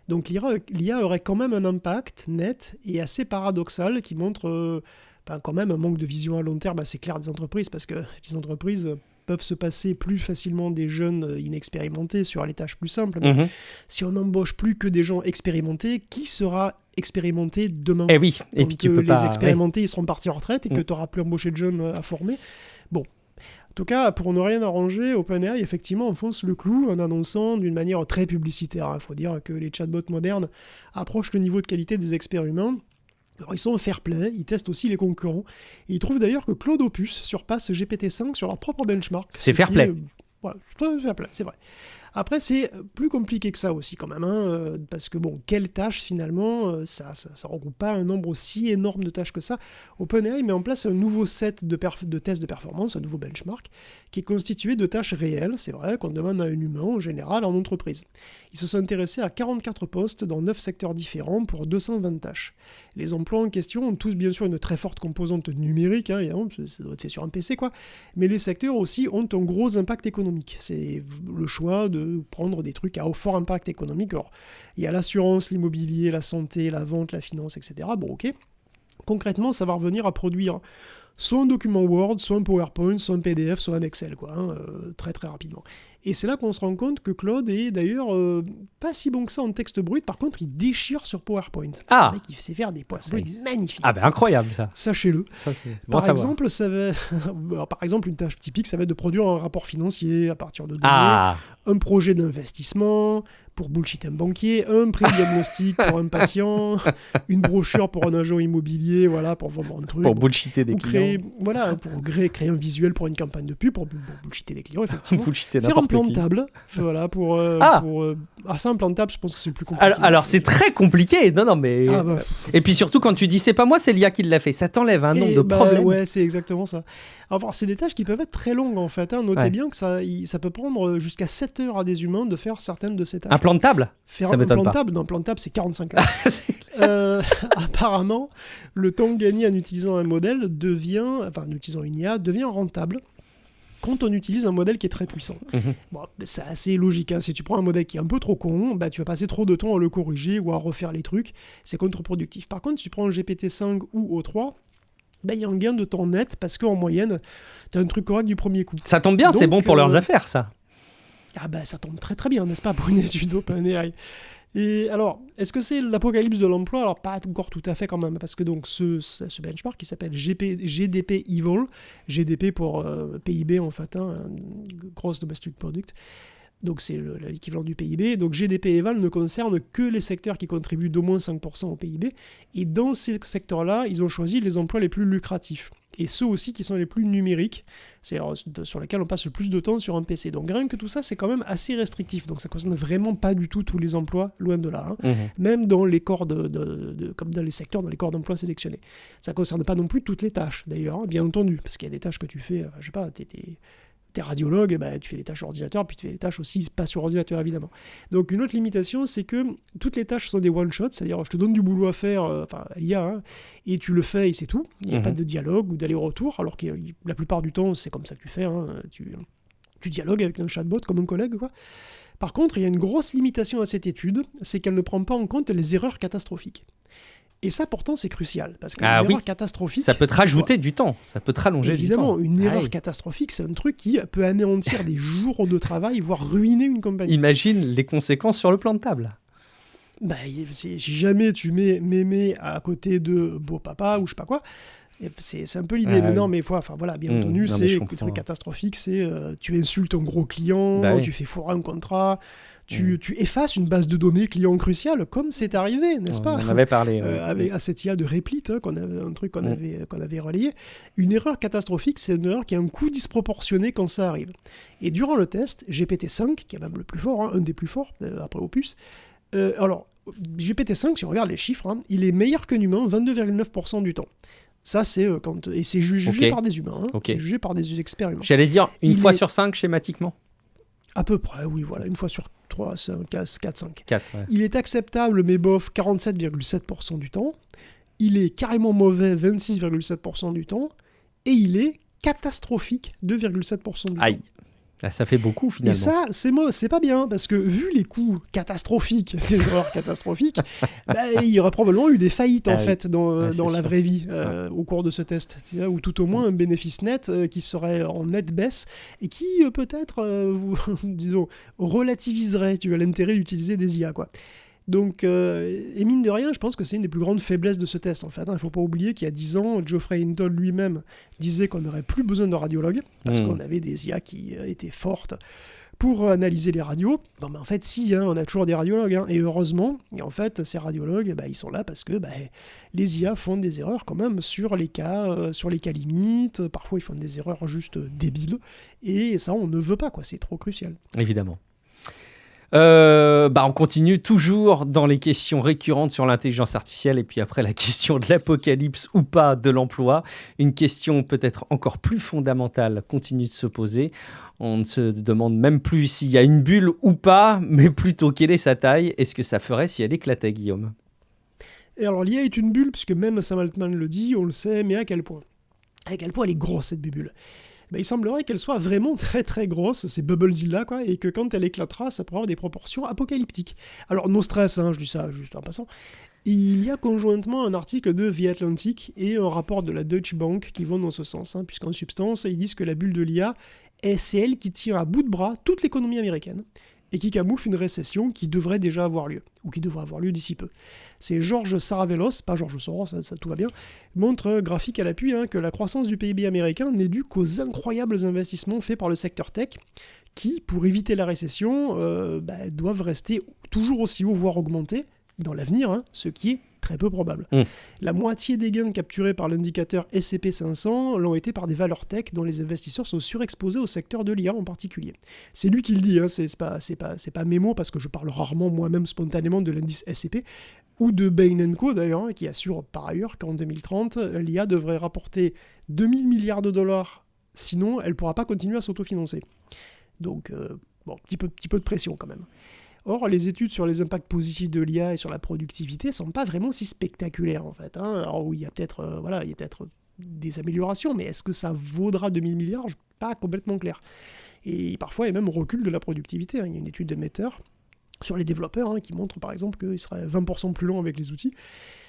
Donc l'IA aurait quand même un impact net et assez paradoxal qui montre quand même un manque de vision à long terme assez clair des entreprises, parce que les entreprises peuvent se passer plus facilement des jeunes inexpérimentés sur les tâches plus simples. Mais si on n'embauche plus que des gens expérimentés, qui sera expérimenté demain? Eh oui, et puis tu peux les expérimentés ils seront partis en retraite et que tu n'auras plus embauché de jeunes à former. Bon. En tout cas, pour ne rien arranger, OpenAI, effectivement, enfonce le clou en annonçant d'une manière très publicitaire. Il faut dire que les chatbots modernes approchent le niveau de qualité des experts humains. Alors, ils sont fair play, ils testent aussi les concurrents, et ils trouvent d'ailleurs que Claude Opus surpasse GPT-5 sur leur propre benchmark. C'est fair play. Voilà, fair play, c'est vrai. Après, c'est plus compliqué que ça aussi quand même, parce que quelles tâches finalement, ça regroupe pas un nombre aussi énorme de tâches que ça. OpenAI met en place un nouveau set de tests de performance, un nouveau benchmark, qui est constitué de tâches réelles, c'est vrai, qu'on demande à un humain en général en entreprise. Ils se sont intéressés à 44 postes dans 9 secteurs différents pour 220 tâches. Les emplois en question ont tous bien sûr une très forte composante numérique, évidemment, ça doit être fait sur un PC quoi, mais les secteurs aussi ont un gros impact économique. C'est le choix de prendre des trucs à fort impact économique. Alors, il y a l'assurance, l'immobilier, la santé, la vente, la finance, etc. Bon, ok. Concrètement, ça va revenir à produire soit un document Word, soit un PowerPoint, soit un PDF, soit un Excel, très très rapidement. Et c'est là qu'on se rend compte que Claude est d'ailleurs pas si bon que ça en texte brut. Par contre, il déchire sur PowerPoint. Le mec, il sait faire des PowerPoint magnifiques. Ah ben incroyable ça. Sachez-le. Ça, c'est bon par exemple, une tâche typique, ça va être de produire un rapport financier à partir de données, un projet d'investissement pour bullshit un banquier, un pré-diagnostic pour un patient, une brochure pour un agent immobilier, pour vendre un truc. Pour bullshiter des clients. Pour créer un visuel pour une campagne de pub, pour bullshiter des clients, effectivement. Faire un plan de table, ça, un plan de table, je pense que c'est le plus compliqué. Alors c'est très compliqué, non, mais... Et puis surtout, quand tu dis c'est pas moi, c'est l'IA qui l'a fait, ça t'enlève un nombre de problèmes. Ouais, c'est exactement ça. Alors, c'est des tâches qui peuvent être très longues, en fait. Notez bien que ça peut prendre jusqu'à 7 heures à des humains de faire certaines de ces tâches. Un plan de table? Ça m'étonne pas. Un plan de table, c'est 45 heures. Apparemment, le temps gagné en utilisant un modèle en utilisant une IA, devient rentable quand on utilise un modèle qui est très puissant. C'est assez logique. Si tu prends un modèle qui est un peu trop con, tu vas passer trop de temps à le corriger ou à refaire les trucs. C'est contre-productif. Par contre, si tu prends un GPT-5 ou O3, il y a un gain de temps net parce qu'en moyenne, tu as un truc correct du premier coup. Ça tombe bien, c'est bon pour leurs affaires, ça. Ça tombe très très bien, n'est-ce pas, pour une étude OpenAI. Et alors, est-ce que c'est l'apocalypse de l'emploi? Alors, pas encore tout à fait quand même, parce que donc ce benchmark qui s'appelle GDP Evil, GDP pour PIB en fait, Gross Domestic Product, Donc c'est l'équivalent du PIB. Donc GDP Eval ne concerne que les secteurs qui contribuent d'au moins 5% au PIB. Et dans ces secteurs-là, ils ont choisi les emplois les plus lucratifs. Et ceux aussi qui sont les plus numériques, c'est-à-dire sur lesquels on passe le plus de temps sur un PC. Donc rien que tout ça, c'est quand même assez restrictif. Donc ça ne concerne vraiment pas du tout tous les emplois, loin de là. Même dans les corps comme dans les secteurs, dans les corps d'emploi sélectionnés. Ça ne concerne pas non plus toutes les tâches, d'ailleurs, bien entendu. Parce qu'il y a des tâches que tu fais, je sais pas, t'es radiologue, tu fais des tâches sur ordinateur, puis tu fais des tâches aussi pas sur ordinateur, évidemment. Donc une autre limitation, c'est que toutes les tâches sont des one-shots, c'est-à-dire je te donne du boulot à faire, à l'IA, hein, et tu le fais et c'est tout. Il n'y a pas de dialogue ou d'aller-retour, alors que la plupart du temps, c'est comme ça que tu fais. Hein, tu dialogues avec un chatbot comme un collègue, quoi. Par contre, il y a une grosse limitation à cette étude, c'est qu'elle ne prend pas en compte les erreurs catastrophiques. Et ça, pourtant, c'est crucial. Parce qu'une erreur catastrophique... Ça peut te rajouter du temps. Ça peut te rallonger du temps. Évidemment, une erreur catastrophique, c'est un truc qui peut anéantir des jours de travail, voire ruiner une compagnie. Imagine les conséquences sur le plan de table. Si jamais tu mets mémé à côté de beau papa ou je sais pas quoi, c'est un peu l'idée. Mais non, mais bien entendu, c'est le truc catastrophique, c'est tu insultes un gros client, tu fais foirer un contrat... Tu effaces une base de données client cruciale, comme c'est arrivé, n'est-ce pas ? On en avait parlé. Avec cette IA de Replit, un truc qu'on avait relayé. Une erreur catastrophique, c'est une erreur qui a un coût disproportionné quand ça arrive. Et durant le test, GPT-5, qui est même le plus fort, un des plus forts, après Opus, GPT-5, si on regarde les chiffres, il est meilleur qu'un humain 22,9% du temps. Ça, c'est et c'est jugé par des humains, c'est jugé par des experts humains. J'allais dire une fois sur 5 schématiquement. À peu près, oui, voilà, une fois sur 3, 5, 4, 5. 4, ouais. Il est acceptable, mais bof, 47,7% du temps. Il est carrément mauvais, 26,7% du temps. Et il est catastrophique, 2,7% du temps. Là, ça fait beaucoup, finalement. Et ça, c'est pas bien, parce que vu les coûts catastrophiques, des erreurs catastrophiques, il y aurait probablement eu des faillites, en fait, dans la vraie vie, au cours de ce test. Ou tout au moins un bénéfice net qui serait en nette baisse, et qui, peut-être, disons, relativiserait l'intérêt d'utiliser des IA, quoi. Donc, et mine de rien, je pense que c'est une des plus grandes faiblesses de ce test, en fait. Il ne faut pas oublier qu'il y a 10 ans, Geoffrey Hinton lui-même disait qu'on n'aurait plus besoin de radiologues, parce qu'on avait des IA qui étaient fortes pour analyser les radios. Non, mais en fait, si, on a toujours des radiologues, et heureusement, et en fait, ces radiologues, ils sont là parce que les IA font des erreurs quand même sur les cas limites. Parfois, ils font des erreurs juste débiles, et ça, on ne veut pas, quoi. C'est trop crucial. Évidemment. On continue toujours dans les questions récurrentes sur l'intelligence artificielle et puis après la question de l'apocalypse ou pas de l'emploi. Une question peut-être encore plus fondamentale continue de se poser. On ne se demande même plus s'il y a une bulle ou pas, mais plutôt quelle est sa taille. Est-ce que ça ferait si elle éclatait, Guillaume ? Et alors l'IA est une bulle, puisque même Sam Altman le dit, on le sait, mais à quel point ? À quel point elle est grosse, cette bulle ? Il semblerait qu'elle soit vraiment très très grosse, c'est Bubblezilla, quoi, et que quand elle éclatera, ça pourra avoir des proportions apocalyptiques. Alors, no stress, je dis ça juste en passant. Il y a conjointement un article de The Atlantic et un rapport de la Deutsche Bank qui vont dans ce sens, puisqu'en substance, ils disent que la bulle de l'IA, c'est elle qui tire à bout de bras toute l'économie américaine, et qui camoufle une récession qui devrait déjà avoir lieu, ou qui devrait avoir lieu d'ici peu. C'est Georges Saravelos, pas Georges Soros, ça tout va bien, montre graphique à l'appui que la croissance du PIB américain n'est due qu'aux incroyables investissements faits par le secteur tech, qui, pour éviter la récession, doivent rester toujours aussi hauts, voire augmenter dans l'avenir, ce qui est très peu probable. La moitié des gains capturés par l'indicateur S&P 500 l'ont été par des valeurs tech dont les investisseurs sont surexposés au secteur de l'IA en particulier. C'est lui qui le dit, c'est pas mes mots, parce que je parle rarement moi-même spontanément de l'indice S&P, ou de Bain & Co d'ailleurs, qui assure par ailleurs qu'en 2030, l'IA devrait rapporter 2000 milliards de dollars, sinon elle ne pourra pas continuer à s'autofinancer. Donc, petit peu de pression quand même. Or, les études sur les impacts positifs de l'IA et sur la productivité ne sont pas vraiment si spectaculaires, en fait. Alors oui, il y a peut-être des améliorations, mais est-ce que ça vaudra 2000 milliards ? Je ne suis pas complètement clair. Et parfois, il y a même recul de la productivité. Il y a une étude de Meter sur les développeurs qui montre, par exemple, qu'ils seraient 20% plus longs avec les outils.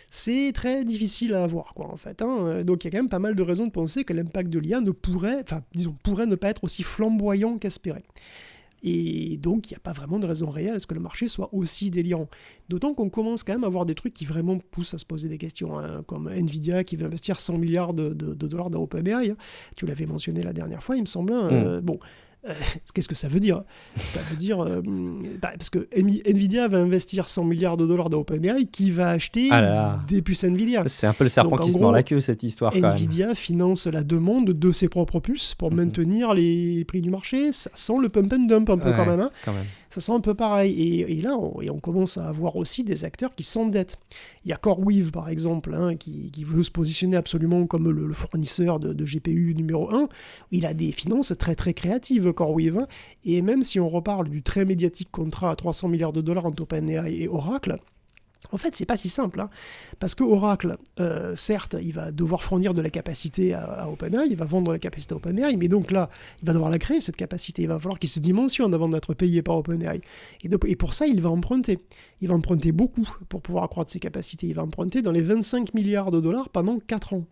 C'est très difficile à avoir, quoi, en fait. Donc, il y a quand même pas mal de raisons de penser que l'impact de l'IA pourrait ne pas être aussi flamboyant qu'espéré. Et donc, il n'y a pas vraiment de raison réelle à ce que le marché soit aussi délirant. D'autant qu'on commence quand même à voir des trucs qui vraiment poussent à se poser des questions, comme Nvidia qui veut investir 100 milliards de dollars dans OpenAI. Tu l'avais mentionné la dernière fois, il me semble. Qu'est-ce que ça veut dire? Ça veut dire... parce que Nvidia va investir 100 milliards de dollars dans OpenAI qui va acheter des puces Nvidia. C'est un peu le serpent qui se mord la queue, cette histoire. Nvidia finance la demande de ses propres puces pour maintenir les prix du marché. Ça sent le pump and dump un peu quand même. Hein. Ça sent un peu pareil. Et là, on commence à avoir aussi des acteurs qui s'endettent. Il y a CoreWeave, par exemple, hein, qui veut se positionner absolument comme le fournisseur de GPU numéro 1. Il a des finances très très créatives, CoreWeave. Hein. Et même si on reparle du très médiatique contrat à 300 milliards de dollars entre OpenAI et Oracle, en fait, c'est pas si simple, hein, parce que Oracle, certes, il va devoir fournir de la capacité à OpenAI, il va vendre la capacité à OpenAI, mais donc là, il va devoir la créer, cette capacité, il va falloir qu'il se dimensionne avant d'être payé par OpenAI. Et pour ça, il va emprunter. Il va emprunter beaucoup pour pouvoir accroître ses capacités. Il va emprunter dans les 25 milliards de dollars pendant 4 ans.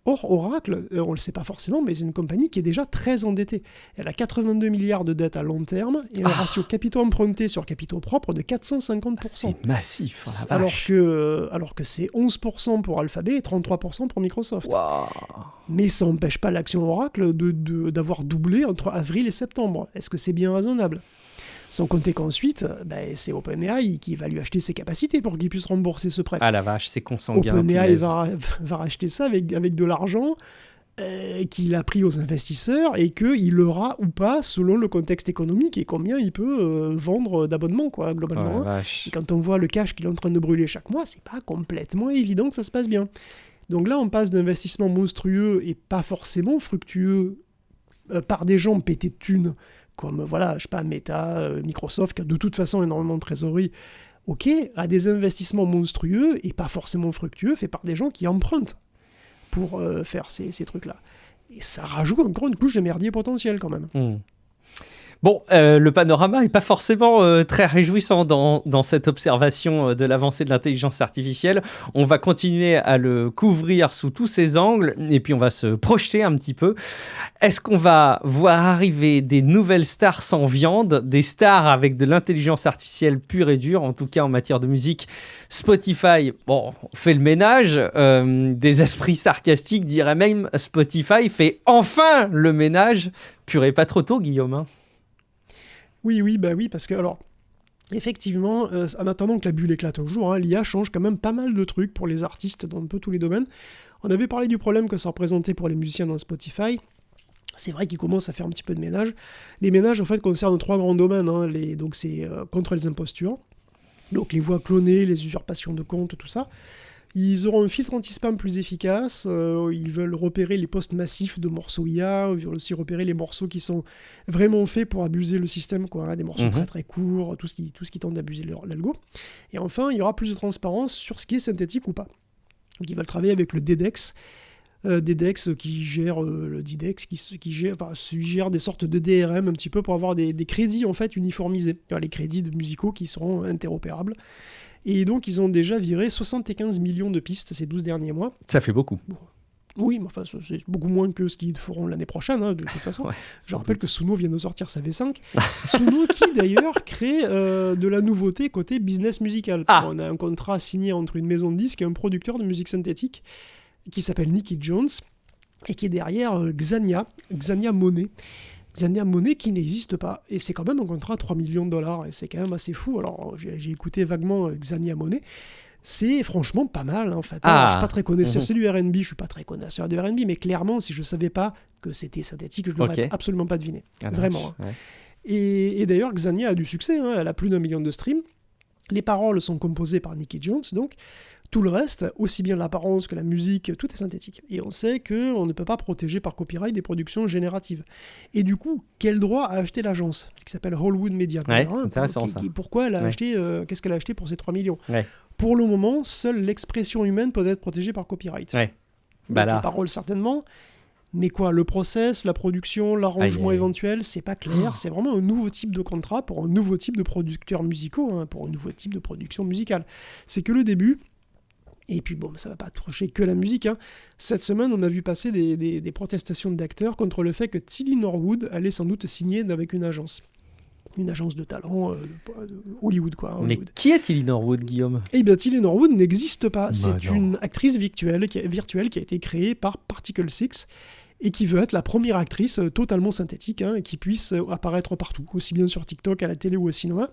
Or, Oracle, on ne le sait pas forcément, mais c'est une compagnie qui est déjà très endettée. Elle a 82 milliards de dettes à long terme et un ratio capitaux empruntés sur capitaux propres de 450%. C'est massif, hein, la vache. Alors que c'est 11% pour Alphabet et 33% pour Microsoft. Wow. Mais ça n'empêche pas l'action Oracle d'avoir doublé entre avril et septembre. Est-ce que c'est bien raisonnable ? Sans compter qu'ensuite, c'est OpenAI qui va lui acheter ses capacités pour qu'il puisse rembourser ce prêt. Ah la vache, c'est consanguin. OpenAI va racheter ça avec de l'argent qu'il a pris aux investisseurs et qu'il aura ou pas selon le contexte économique et combien il peut vendre d'abonnements, quoi, globalement. Et quand on voit le cash qu'il est en train de brûler chaque mois, c'est pas complètement évident que ça se passe bien. Donc là, on passe d'investissements monstrueux et pas forcément fructueux par des gens pétés de thunes, comme, voilà, je sais pas, Meta, Microsoft, qui a de toute façon énormément de trésorerie, ok, à des investissements monstrueux et pas forcément fructueux, faits par des gens qui empruntent pour faire ces trucs-là. Et ça rajoute encore une couche de merdier potentiel, quand même. Bon, le panorama n'est pas forcément très réjouissant dans cette observation de l'avancée de l'intelligence artificielle. On va continuer à le couvrir sous tous ses angles et puis on va se projeter un petit peu. Est-ce qu'on va voir arriver des nouvelles stars sans viande, des stars avec de l'intelligence artificielle pure et dure, en tout cas en matière de musique? Spotify, bon, fait le ménage. Des esprits sarcastiques diraient même Spotify fait enfin le ménage. Purée, pas trop tôt, Guillaume, hein? Oui, parce que, alors, effectivement, en attendant que la bulle éclate un jour, hein, l'IA change quand même pas mal de trucs pour les artistes dans un peu tous les domaines. On avait parlé du problème que ça représentait pour les musiciens dans Spotify. C'est vrai qu'ils commencent à faire un petit peu de ménage. Les ménages, en fait, concernent 3 grands domaines. Hein, donc, c'est contre les impostures, donc les voix clonées, les usurpations de comptes, tout ça. Ils auront un filtre anti-spam plus efficace, ils veulent repérer les posts massifs de morceaux IA, ils veulent aussi repérer les morceaux qui sont vraiment faits pour abuser le système, quoi, hein, des morceaux très très courts, tout ce qui tente d'abuser l'algo. Et enfin, il y aura plus de transparence sur ce qui est synthétique ou pas. Donc ils veulent travailler avec le DDEX, qui gère le DDEX, qui gère des sortes de DRM un petit peu pour avoir des crédits en fait uniformisés, les crédits musicaux qui seront interopérables. Et donc, ils ont déjà viré 75 millions de pistes ces 12 derniers mois. Ça fait beaucoup. Bon. Oui, mais enfin, c'est beaucoup moins que ce qu'ils feront l'année prochaine, hein, de toute façon. Ouais, je rappelle que Suno vient de sortir sa V5. Suno qui, d'ailleurs, crée de la nouveauté côté business musical. On a un contrat signé entre une maison de disques et un producteur de musique synthétique qui s'appelle Nicky Jones et qui est derrière Xania Monet. Xania Monet qui n'existe pas. Et c'est quand même un contrat à 3 millions de dollars. Et c'est quand même assez fou. Alors, j'ai écouté vaguement Xania Monet. C'est franchement pas mal, en fait. Alors, je suis pas très connaisseur. C'est du R&B. Je suis pas très connaisseur du R&B. Mais clairement, si je savais pas que c'était synthétique, je l'aurais absolument pas deviné. Vraiment. Hein. Ouais. Et d'ailleurs, Xania a du succès. Hein. Elle a plus d'1 million de streams. Les paroles sont composées par Nicky Jones, donc. Tout le reste, aussi bien l'apparence que la musique, tout est synthétique. Et on sait qu'on ne peut pas protéger par copyright des productions génératives. Et du coup, quel droit a acheté l'agence, qui s'appelle Hollywood Media? Ouais, c'est intéressant ça. Pourquoi elle a acheté, qu'est-ce qu'elle a acheté pour ces 3 millions? Pour le moment, seule l'expression humaine peut être protégée par copyright. Donc, les paroles certainement, mais quoi, le process, la production, l'arrangement éventuel, c'est pas clair. C'est vraiment un nouveau type de contrat pour un nouveau type de producteurs musicaux, hein, pour un nouveau type de production musicale. C'est que le début. Et puis bon, ça va pas toucher que la musique. Hein. Cette semaine, on a vu passer des protestations d'acteurs contre le fait que Tilly Norwood allait sans doute signer avec une agence de talent Hollywood, quoi. Hollywood. Mais qui est Tilly Norwood, Guillaume? Eh bien, Tilly Norwood n'existe pas. C'est une actrice virtuelle qui a été créée par Particle 6 et qui veut être la première actrice totalement synthétique, hein, qui puisse apparaître partout, aussi bien sur TikTok, à la télé ou au cinéma.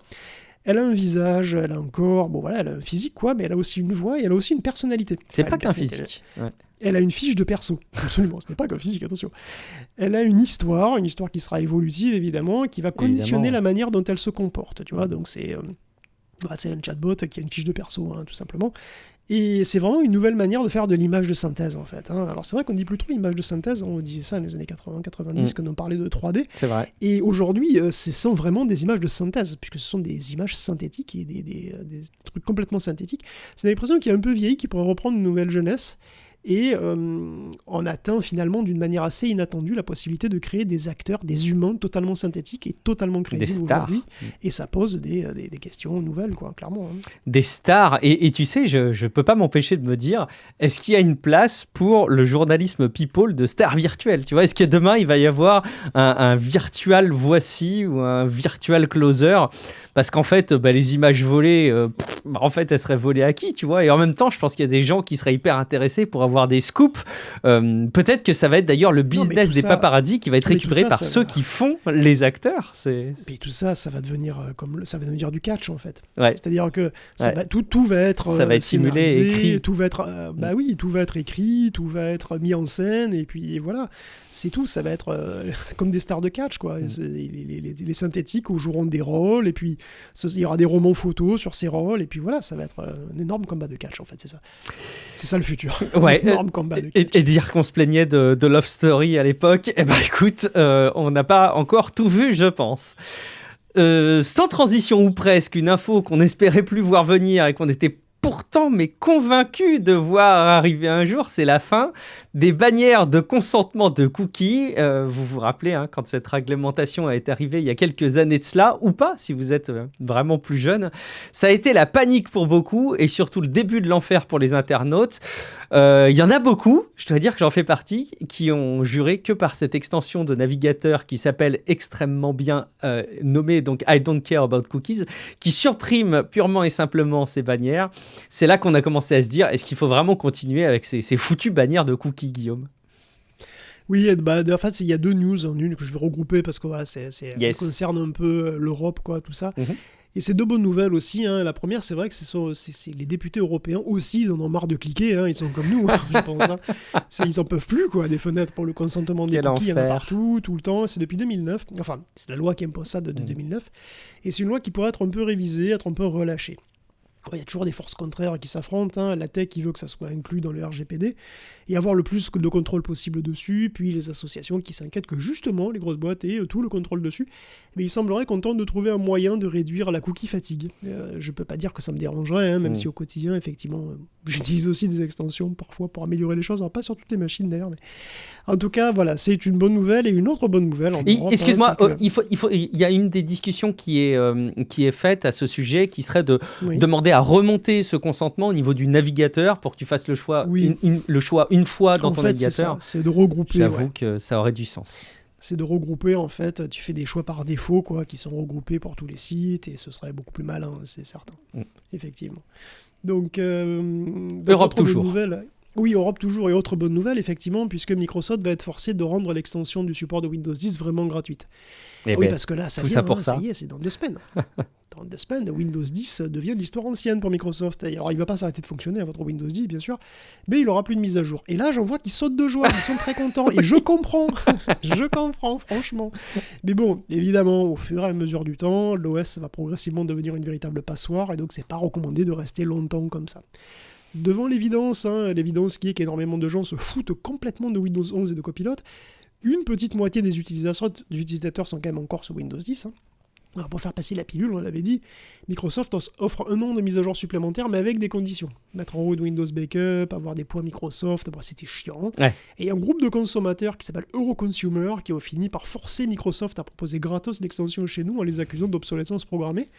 Elle a un visage, elle a un corps, bon voilà, elle a un physique quoi, mais elle a aussi une voix et elle a aussi une personnalité. C'est pas qu'un physique. Elle a une fiche de perso, absolument, ce n'est pas qu'un physique, attention. Elle a une histoire qui sera évolutive évidemment, qui va conditionner la manière dont elle se comporte, tu vois, donc c'est un chatbot qui a une fiche de perso, hein, tout simplement. Et c'est vraiment une nouvelle manière de faire de l'image de synthèse, en fait. Hein. Alors c'est vrai qu'on dit plus trop image de synthèse, on dit ça dans les années 80-90, quand on parlait de 3D. C'est vrai. Et aujourd'hui, ce sont vraiment des images de synthèse, puisque ce sont des images synthétiques et des trucs complètement synthétiques. C'est l'impression qui est un peu vieille, qui pourrait reprendre une nouvelle jeunesse. Et on atteint finalement d'une manière assez inattendue la possibilité de créer des acteurs, des humains totalement synthétiques et totalement crédibles aujourd'hui. Et ça pose des questions nouvelles, quoi, clairement. Hein. Des stars. Et tu sais, je ne peux pas m'empêcher de me dire, est-ce qu'il y a une place pour le journalisme people de stars virtuelles, tu vois? Est-ce que demain, il va y avoir un virtual voici ou un virtual closer? Parce qu'en fait, les images volées, en fait, elles seraient volées à qui, tu vois? Et en même temps, je pense qu'il y a des gens qui seraient hyper intéressés pour avoir des scoops. Peut-être que ça va être d'ailleurs le business des paparazzis qui va être récupéré par ceux qui font les acteurs. Et tout ça, ça va devenir ça va devenir du catch, en fait. Ouais. C'est-à-dire que tout va être ça va être simulé, écrit. Tout va être, tout va être écrit, tout va être mis en scène, et puis voilà. C'est tout, ça va être comme des stars de catch, quoi. Les synthétiques joueront des rôles, et puis il y aura des romans photos sur ces rôles, et puis voilà, ça va être un énorme combat de catch, en fait, c'est ça. C'est ça le futur. Ouais. Un énorme combat de catch. Et dire qu'on se plaignait de Love Story à l'époque, écoute, on n'a pas encore tout vu, je pense. Sans transition ou presque, une info qu'on n'espérait plus voir venir et qu'on était pourtant convaincu de voir arriver un jour, c'est la fin des bannières de consentement de cookies. Vous vous rappelez, hein, quand cette réglementation est arrivée il y a quelques années de cela, ou pas, si vous êtes vraiment plus jeune. Ça a été la panique pour beaucoup et surtout le début de l'enfer pour les internautes. Il y en a beaucoup, je dois dire que j'en fais partie, qui ont juré que par cette extension de navigateur qui s'appelle extrêmement bien nommée, donc I don't care about cookies, qui supprime purement et simplement ces bannières. C'est là qu'on a commencé à se dire, est-ce qu'il faut vraiment continuer avec ces foutues bannières de cookies, Guillaume? Oui, en fait, il y a deux news en une que je vais regrouper parce que voilà, ça concerne un peu l'Europe, quoi, tout ça. Mm-hmm. Et c'est deux bonnes nouvelles aussi. Hein. La première, c'est vrai que c'est les députés européens aussi, ils en ont marre de cliquer. Hein. Ils sont comme nous, hein, je pense. Hein. Ils en peuvent plus, quoi, des fenêtres pour le consentement des cookies. Il y en a partout, tout le temps. C'est depuis 2009. Enfin, c'est la loi qui impose ça de 2009. Et c'est une loi qui pourrait être un peu révisée, être un peu relâchée. Il y a toujours des forces contraires qui s'affrontent, hein. La tech qui veut que ça soit inclus dans le RGPD, et avoir le plus de contrôle possible dessus, puis les associations qui s'inquiètent que justement les grosses boîtes aient tout le contrôle dessus. Mais il semblerait qu'on tente de trouver un moyen de réduire la cookie fatigue. Je peux pas dire que ça me dérangerait, hein, même si au quotidien, effectivement, j'utilise aussi des extensions parfois pour améliorer les choses, alors pas sur toutes les machines d'ailleurs, mais en tout cas, voilà, c'est une bonne nouvelle, et une autre bonne nouvelle. Excuse-moi, il y a une des discussions qui est faite à ce sujet, qui serait de demander à remonter ce consentement au niveau du navigateur pour que tu fasses le choix, le choix une fois dans ton navigateur. C'est de regrouper. J'avoue que ça aurait du sens. C'est de regrouper, en fait, tu fais des choix par défaut, quoi, qui sont regroupés pour tous les sites, et ce serait beaucoup plus malin, c'est certain. Effectivement. Donc, Europe toujours. Oui, Europe toujours, et autre bonne nouvelle, effectivement, puisque Microsoft va être forcé de rendre l'extension du support de Windows 10 vraiment gratuite. Parce que là, ça y est, c'est dans 2 semaines. Dans 2 semaines, Windows 10 devient l'histoire ancienne pour Microsoft. Alors, il ne va pas s'arrêter de fonctionner, votre Windows 10, bien sûr, mais il n'aura plus de mise à jour. Et là, j'en vois qu'ils sautent de joie, ils sont très contents, et je comprends, franchement. Mais bon, évidemment, au fur et à mesure du temps, l'OS va progressivement devenir une véritable passoire, et donc c'est pas recommandé de rester longtemps comme ça. Devant l'évidence, l'évidence qui est qu'énormément de gens se foutent complètement de Windows 11 et de Copilot, une petite moitié des utilisateurs sont quand même encore sur Windows 10. Alors pour faire passer la pilule, on l'avait dit, Microsoft offre 1 an de mise à jour supplémentaire, mais avec des conditions. Mettre en route Windows Backup, avoir des points Microsoft, c'était chiant. Ouais. Et un groupe de consommateurs qui s'appelle Euroconsumer, qui a fini par forcer Microsoft à proposer gratos l'extension chez nous en les accusant d'obsolescence programmée.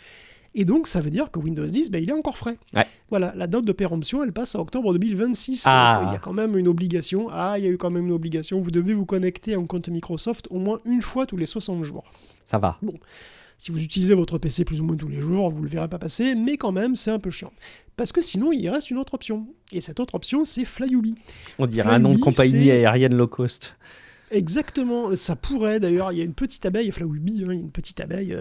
Et donc, ça veut dire que Windows 10, il est encore frais. Ouais. Voilà, la date de péremption, elle passe à octobre 2026. Il y a quand même une obligation. Il y a eu quand même une obligation. Vous devez vous connecter à un compte Microsoft au moins une fois tous les 60 jours. Ça va. Bon, si vous utilisez votre PC plus ou moins tous les jours, vous ne le verrez pas passer, mais quand même, c'est un peu chiant. Parce que sinon, il reste une autre option. Et cette autre option, c'est Flyubi. On dirait un nom de compagnie aérienne low cost. Exactement, ça pourrait d'ailleurs, il y a une petite abeille, Flyubi, il y a une petite abeille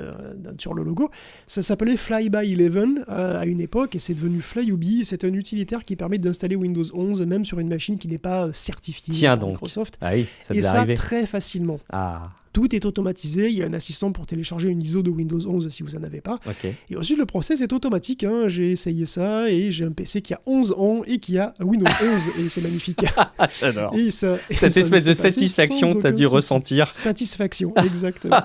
sur le logo, ça s'appelait Flyby11 à une époque et c'est devenu Flyubi, c'est un utilitaire qui permet d'installer Windows 11 même sur une machine qui n'est pas certifiée par Microsoft. Ah oui, ça et ça arriver. Très facilement. Ah. Tout est automatisé, il y a un assistant pour télécharger une ISO de Windows 11 si vous n'en avez pas. Okay. Et ensuite le process est automatique, j'ai essayé ça et j'ai un PC qui a 11 ans et qui a Windows 11 et c'est magnifique. J'adore. Cette espèce de satisfaction tu as dû ressentir. Satisfaction, exactement.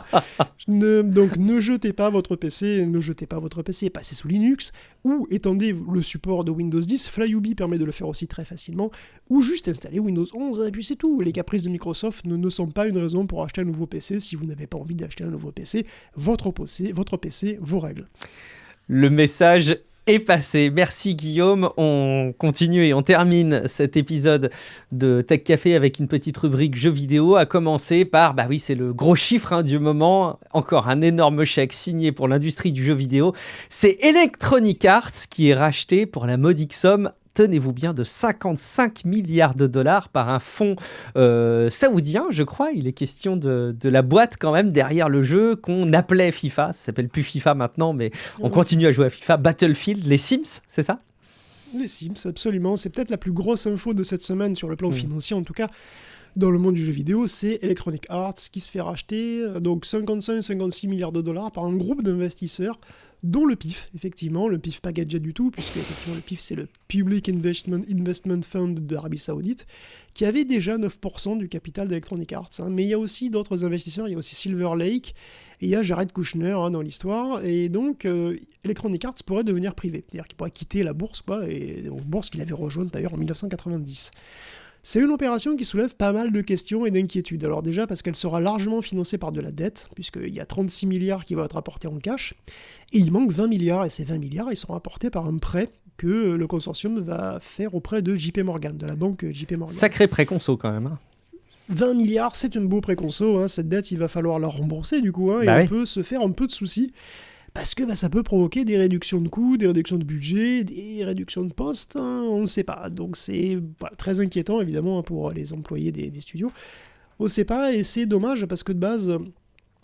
Donc ne jetez pas votre PC, passez sous Linux ou étendez le support de Windows 10, Flyubi permet de le faire aussi très facilement, ou juste installer Windows 11 et puis c'est tout. Les caprices de Microsoft ne sont pas une raison pour acheter un nouveau PC si vous n'avez pas envie d'acheter un nouveau PC, votre PC, vos règles. Le message est passé. Merci Guillaume. On continue et on termine cet épisode de Tech Café avec une petite rubrique jeux vidéo, à commencer par, c'est le gros chiffre du moment, encore un énorme chèque signé pour l'industrie du jeu vidéo. C'est Electronic Arts qui est racheté pour la modique somme, tenez-vous bien, de 55 milliards de dollars par un fonds saoudien, je crois. Il est question de la boîte quand même derrière le jeu qu'on appelait FIFA. Ça s'appelle plus FIFA maintenant, mais on continue à jouer à FIFA. Battlefield, les Sims, c'est ça ? Les Sims, absolument. C'est peut-être la plus grosse info de cette semaine sur le plan financier, en tout cas. Dans le monde du jeu vidéo, c'est Electronic Arts qui se fait racheter donc 55-56 milliards de dollars par un groupe d'investisseurs, dont le PIF, effectivement, le PIF pas gadget du tout, puisque effectivement, le PIF c'est le Public Investment Fund d'Arabie Saoudite, qui avait déjà 9% du capital d'Electronic Arts. Mais il y a aussi d'autres investisseurs, il y a aussi Silver Lake, et il y a Jared Kushner dans l'histoire, et donc Electronic Arts pourrait devenir privé, c'est-à-dire qu'il pourrait quitter la bourse, et la bourse qu'il avait rejointe d'ailleurs en 1990. C'est une opération qui soulève pas mal de questions et d'inquiétudes. Alors déjà parce qu'elle sera largement financée par de la dette, puisqu'il y a 36 milliards qui vont être apportés en cash, et il manque 20 milliards, et ces 20 milliards, ils seront apportés par un prêt que le consortium va faire auprès de JP Morgan, de la banque JP Morgan. Sacré préconso quand même. 20 milliards, c'est un beau préconso, cette dette, il va falloir la rembourser du coup, et on peut se faire un peu de soucis. Parce que ça peut provoquer des réductions de coûts, des réductions de budget, des réductions de postes, on ne sait pas. Donc c'est très inquiétant évidemment pour les employés des studios. On ne sait pas et c'est dommage parce que de base,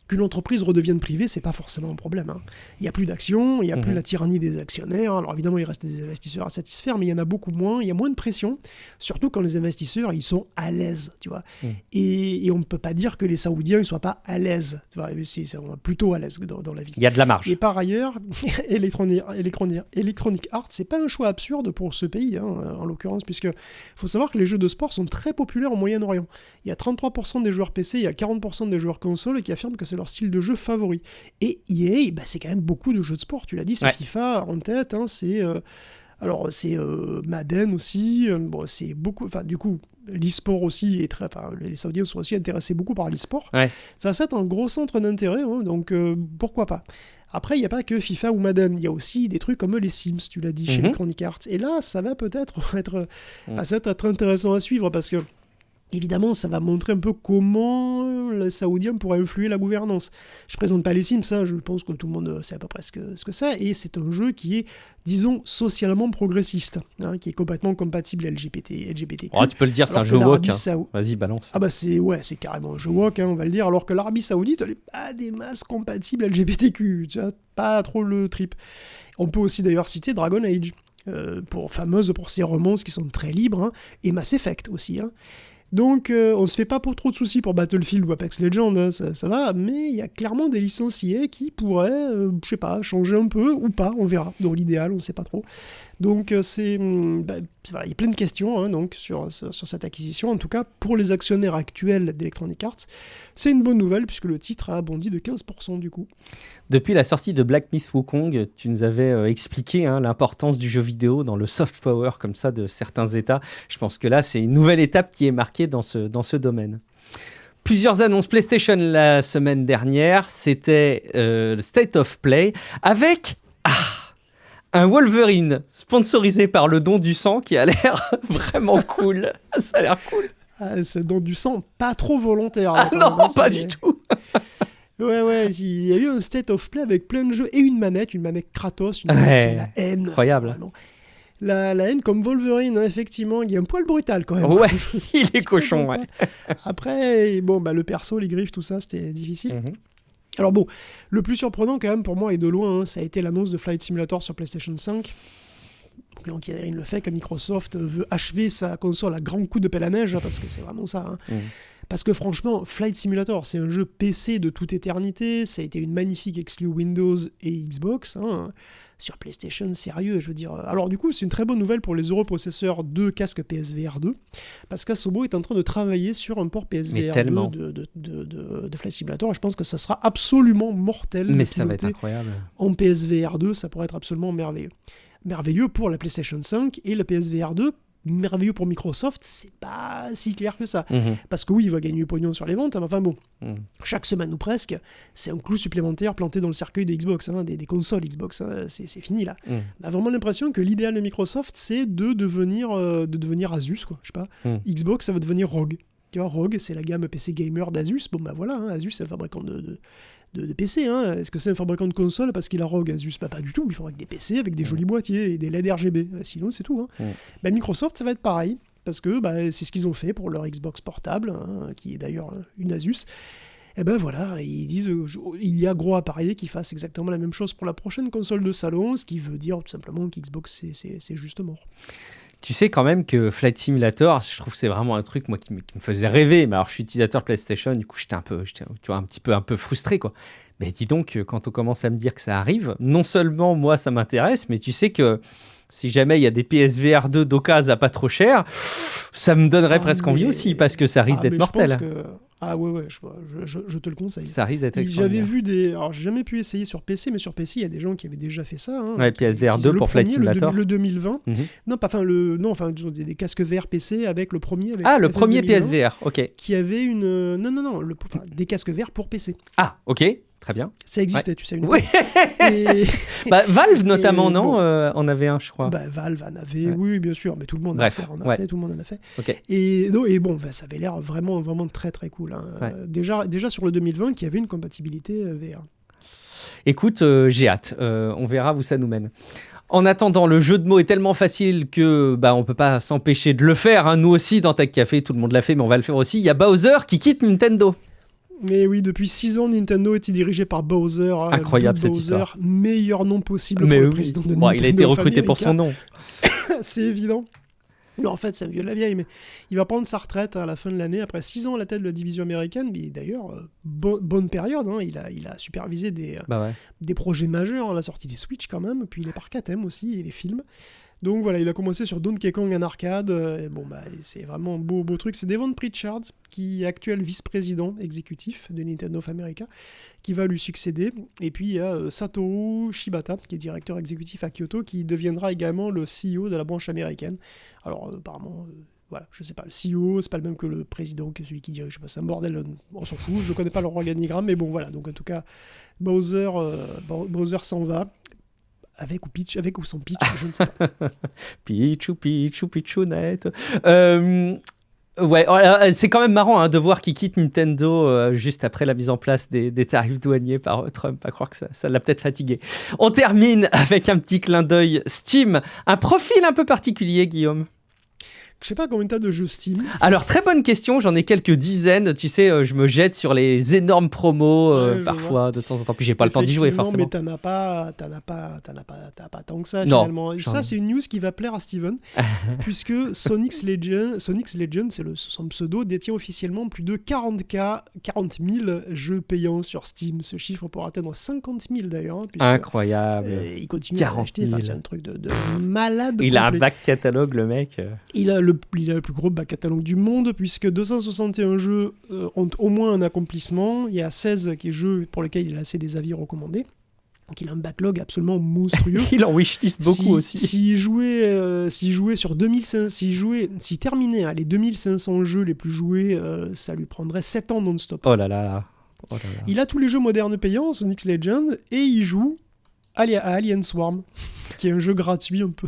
qu'une entreprise redevienne privée, c'est pas forcément un problème. Il n'y a plus d'actions, il n'y a plus la tyrannie des actionnaires. Alors évidemment, il reste des investisseurs à satisfaire, mais il y en a beaucoup moins, il y a moins de pression, surtout quand les investisseurs, ils sont à l'aise, tu vois. Et on ne peut pas dire que les Saoudiens ne soient pas à l'aise, tu vois. C'est plutôt à l'aise dans la vie. Il y a de la marge. Et par ailleurs, Electronic Arts, c'est pas un choix absurde pour ce pays, en l'occurrence, puisque faut savoir que les jeux de sport sont très populaires au Moyen-Orient. Il y a 33% des joueurs PC, il y a 40% des joueurs console qui affirment que c'est leur style de jeu favori. Et EA, c'est quand même beaucoup de jeux de sport, tu l'as dit, c'est FIFA en tête, c'est Madden aussi, c'est beaucoup, du coup, l'e-sport aussi est très, les Saoudiens sont aussi intéressés beaucoup par l'e-sport. Ça c'est un gros centre d'intérêt, donc pourquoi pas. Après, il n'y a pas que FIFA ou Madden, il y a aussi des trucs comme les Sims, tu l'as dit, chez Electronic Arts. Et là, ça va peut-être être intéressant à suivre parce que évidemment, ça va montrer un peu comment les Saoudiens pourraient influer la gouvernance. Je présente pas les Sims, je pense que tout le monde sait à peu près ce que c'est, et c'est un jeu qui est, disons, socialement progressiste, qui est complètement compatible LGBTQ. Oh, tu peux le dire, c'est un jeu woke. Vas-y, balance. C'est carrément un jeu woke, on va le dire, alors que l'Arabie Saoudite, elle n'est pas des masses compatibles LGBTQ, tu vois, pas trop le trip. On peut aussi d'ailleurs citer Dragon Age, fameuse pour ses romances qui sont très libres, et Mass Effect aussi, Donc, on se fait pas trop de soucis pour Battlefield ou Apex Legends, ça va, mais il y a clairement des licenciés qui pourraient, changer un peu ou pas, on verra. Dans l'idéal, on sait pas trop. Donc, il y a plein de questions donc, sur cette acquisition. En tout cas, pour les actionnaires actuels d'Electronic Arts, c'est une bonne nouvelle puisque le titre a bondi de 15% du coup. Depuis la sortie de Black Myth Wukong, tu nous avais expliqué l'importance du jeu vidéo dans le soft power comme ça de certains États. Je pense que là, c'est une nouvelle étape qui est marquée dans ce domaine. Plusieurs annonces PlayStation la semaine dernière. C'était le State of Play avec un Wolverine sponsorisé par le don du sang qui a l'air vraiment cool. Ça a l'air cool. Ce don du sang pas trop volontaire. Pas du tout. Ouais, il y a eu un State of Play avec plein de jeux et une manette Kratos, une manette qui a la haine. Incroyable. la haine comme Wolverine, hein, effectivement, il est un poil brutal quand même. Ouais, il est cochon, ouais. Après, bon, le perso, les griffes, tout ça, c'était difficile. Alors bon, le plus surprenant quand même pour moi et de loin, hein, ça a été l'annonce de Flight Simulator sur PlayStation 5. Donc il le fait que Microsoft veut achever sa console à grands coups de pelle à neige, hein, parce que c'est vraiment ça. Hein. Parce que franchement, Flight Simulator, c'est un jeu PC de toute éternité, ça a été une magnifique exclu Windows et Xbox. Hein. Sur PlayStation, sérieux, je veux dire. Alors du coup, c'est une très bonne nouvelle pour les heureux possesseurs de casque PSVR 2, parce qu'Asobo est en train de travailler sur un port PSVR 2 de Flight Simulator, et je pense que ça sera absolument mortel. Mais ça va être incroyable. En PSVR 2, ça pourrait être absolument merveilleux. Merveilleux pour la PlayStation 5 et le PSVR 2, merveilleux pour Microsoft, c'est pas si clair que ça. Parce que oui, il va gagner du pognon sur les ventes, mais enfin bon, chaque semaine ou presque, c'est un clou supplémentaire planté dans le cercueil de Xbox, hein, des consoles Xbox, hein, c'est fini là. On a vraiment l'impression que l'idéal de Microsoft, c'est de devenir Asus, quoi, je sais pas. Xbox, ça va devenir ROG. Tu vois, ROG, c'est la gamme PC gamer d'Asus. Bon bah voilà, hein, Asus, c'est un fabricant de PC, hein. Est-ce que c'est un fabricant de console parce qu'il a ROG Asus? Pas du tout, il fabrique des PC avec des jolis boîtiers et des LED RGB, sinon c'est tout. Hein. Microsoft, ça va être pareil, parce que c'est ce qu'ils ont fait pour leur Xbox portable, hein, qui est d'ailleurs une Asus. Et ben voilà, ils disent il y a gros à parier qu'ils fassent exactement la même chose pour la prochaine console de salon, ce qui veut dire tout simplement qu'Xbox c'est juste mort. Tu sais quand même que Flight Simulator, je trouve que c'est vraiment un truc moi qui me faisait rêver. Mais alors je suis utilisateur PlayStation, du coup j'étais un peu frustré quoi. Mais dis donc, quand on commence à me dire que ça arrive, non seulement moi ça m'intéresse, mais tu sais que si jamais il y a des PSVR 2 d'occasion à pas trop cher, ça me donnerait presque envie aussi, parce que ça risque d'être mortel. Je pense que... Ah ouais, je te le conseille. Ça risque d'être extraordinaire. J'avais vu Alors j'ai jamais pu essayer sur PC, mais sur PC, il y a des gens qui avaient déjà fait ça. Hein, ouais, PSVR 2 pour Flight Simulator. Le 2020. Non, des casques VR PC avec le premier. Le premier PSVR, ok. Qui avait une... Non, des casques VR pour PC. Ah, ok. Très bien. Ça existait, tu sais. Oui. Valve notamment, non en avait un, je crois. Valve en avait, oui, bien sûr, mais tout le monde en a fait, tout le monde en a fait. Okay. Et bon, ça avait l'air vraiment, vraiment très, très cool. Hein. Ouais. Déjà sur le 2020, qui avait une compatibilité VR. Écoute, j'ai hâte. On verra où ça nous mène. En attendant, le jeu de mots est tellement facile que on peut pas s'empêcher de le faire. Hein. Nous aussi, dans Tech Café, tout le monde l'a fait, mais on va le faire aussi. Il y a Bowser qui quitte Nintendo. Mais oui, depuis 6 ans, Nintendo était dirigé par Bowser. Incroyable cette Bowser, histoire. Meilleur nom possible pour le président de Nintendo. Il a été recruté pour son nom. C'est évident. Non, en fait, c'est un vieux de la vieille, mais il va prendre sa retraite à la fin de l'année, après 6 ans à la tête de la division américaine. Mais d'ailleurs, bonne période. Hein. Il a supervisé des projets majeurs, la sortie des Switch quand même, puis les parcs à thème aussi, et les films. Donc voilà, il a commencé sur Donkey Kong en arcade. C'est vraiment un beau truc. C'est Devon Pritchard, qui est actuel vice-président exécutif de Nintendo of America, qui va lui succéder. Et puis il y a Satoru Shibata, qui est directeur exécutif à Kyoto, qui deviendra également le CEO de la branche américaine. Alors apparemment... Voilà, je sais pas, le CEO, c'est pas le même que le président, que celui qui dirige, je sais pas, c'est un bordel, on s'en fout, je connais pas leur organigramme, mais bon voilà, donc en tout cas, Bowser s'en va, avec ou sans Peach, je ne sais pas. Pichounette. C'est quand même marrant de voir qu'il quitte Nintendo juste après la mise en place des tarifs douaniers par Trump, à croire que ça l'a peut-être fatigué. On termine avec un petit clin d'œil Steam, un profil un peu particulier, Guillaume. Je sais pas combien t'as de jeux Steam. Alors, très bonne question, j'en ai quelques dizaines. Tu sais, je me jette sur les énormes promos parfois, de temps en temps. Puis j'ai pas le temps d'y jouer, forcément. Mais t'en as pas tant que ça, finalement. Ça, c'est une news qui va plaire à Steven, puisque Sonic's Legend, c'est son pseudo, détient officiellement plus de 40 000 jeux payants sur Steam. Ce chiffre pourra atteindre 50 000 d'ailleurs. Incroyable. Il continue à acheter, c'est un truc de malade. Il a un back catalogue, le mec. Il a le plus gros back catalogue du monde, puisque 261 jeux ont au moins un accomplissement. Il y a 16 jeux pour lesquels il a assez des avis recommandés. Donc il a un backlog absolument monstrueux. Il en wishlist beaucoup aussi. S'il jouait sur 2500, s'il terminait les 2500 jeux les plus joués, ça lui prendrait 7 ans non-stop. Oh là là. Il a tous les jeux modernes payants, Sonic's Legend, et il joue à Alien Swarm, qui est un jeu gratuit un peu...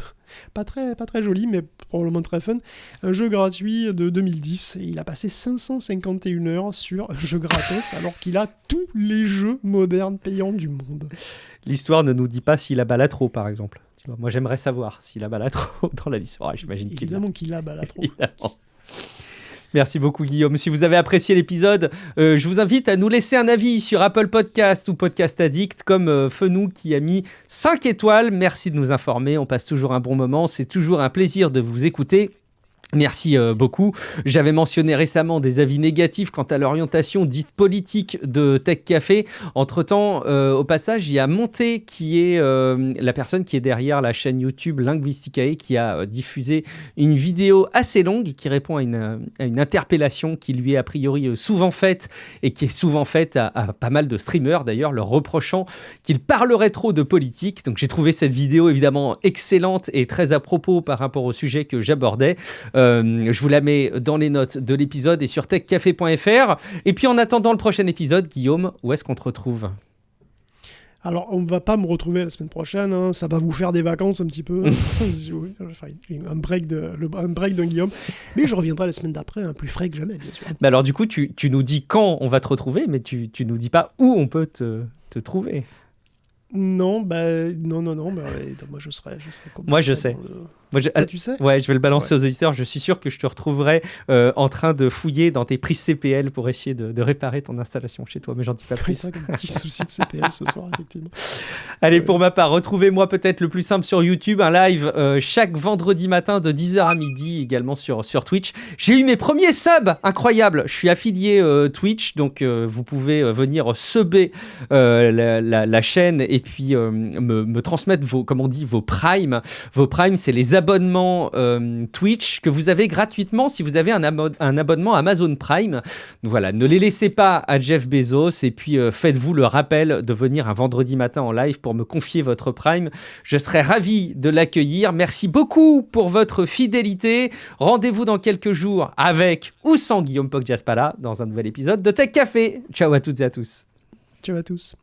Pas très joli, mais probablement très fun. Un jeu gratuit de 2010. Et il a passé 551 heures sur un jeu gratos, alors qu'il a tous les jeux modernes payants du monde. L'histoire ne nous dit pas s'il a Balatro, par exemple. Tu vois, moi, j'aimerais savoir s'il a balado dans la liste. J'imagine qu'il Évidemment qu'il a balado. Évidemment. Merci beaucoup Guillaume. Si vous avez apprécié l'épisode, je vous invite à nous laisser un avis sur Apple Podcast ou Podcast Addict, comme Fenou qui a mis 5 étoiles. Merci de nous informer, on passe toujours un bon moment, c'est toujours un plaisir de vous écouter. Merci beaucoup. J'avais mentionné récemment des avis négatifs quant à l'orientation dite politique de Tech Café. Entre-temps, au passage, il y a Monté qui est la personne qui est derrière la chaîne YouTube Linguisticae qui a diffusé une vidéo assez longue qui répond à une interpellation qui lui est a priori souvent faite et qui est souvent faite à pas mal de streamers d'ailleurs, leur reprochant qu'il parlerait trop de politique. Donc j'ai trouvé cette vidéo évidemment excellente et très à propos par rapport au sujet que j'abordais. Je vous la mets dans les notes de l'épisode et sur techcafé.fr. Et puis en attendant le prochain épisode, Guillaume, où est-ce qu'on te retrouve ? Alors, on ne va pas me retrouver la semaine prochaine, hein. Ça va vous faire des vacances un petit peu. un break d'un Guillaume. Mais je reviendrai la semaine d'après, hein, plus frais que jamais, bien sûr. Mais alors du coup, tu nous dis quand on va te retrouver, mais tu nous dis pas où on peut te trouver. Non, moi je serai comme moi je sais. Tu sais ? Ouais, je vais le balancer aux auditeurs. Je suis sûr que je te retrouverai en train de fouiller dans tes prises CPL pour essayer de réparer ton installation chez toi, mais j'en dis pas plus. C'est un petit souci de CPL ce soir, effectivement. Allez, pour ma part, retrouvez-moi peut-être le plus simple sur YouTube, un live chaque vendredi matin de 10h à midi, également sur Twitch. J'ai eu mes premiers subs, incroyable. Je suis affilié Twitch, donc vous pouvez venir subber la chaîne et puis me transmettre vos primes. Vos primes, c'est les abonnements Twitch que vous avez gratuitement si vous avez un abonnement Amazon Prime. Donc voilà, ne les laissez pas à Jeff Bezos et puis faites-vous le rappel de venir un vendredi matin en live pour me confier votre Prime. Je serai ravi de l'accueillir. Merci beaucoup pour votre fidélité. Rendez-vous dans quelques jours avec ou sans Guillaume Poggiaspala dans un nouvel épisode de Tech Café. Ciao à toutes et à tous. Ciao à tous.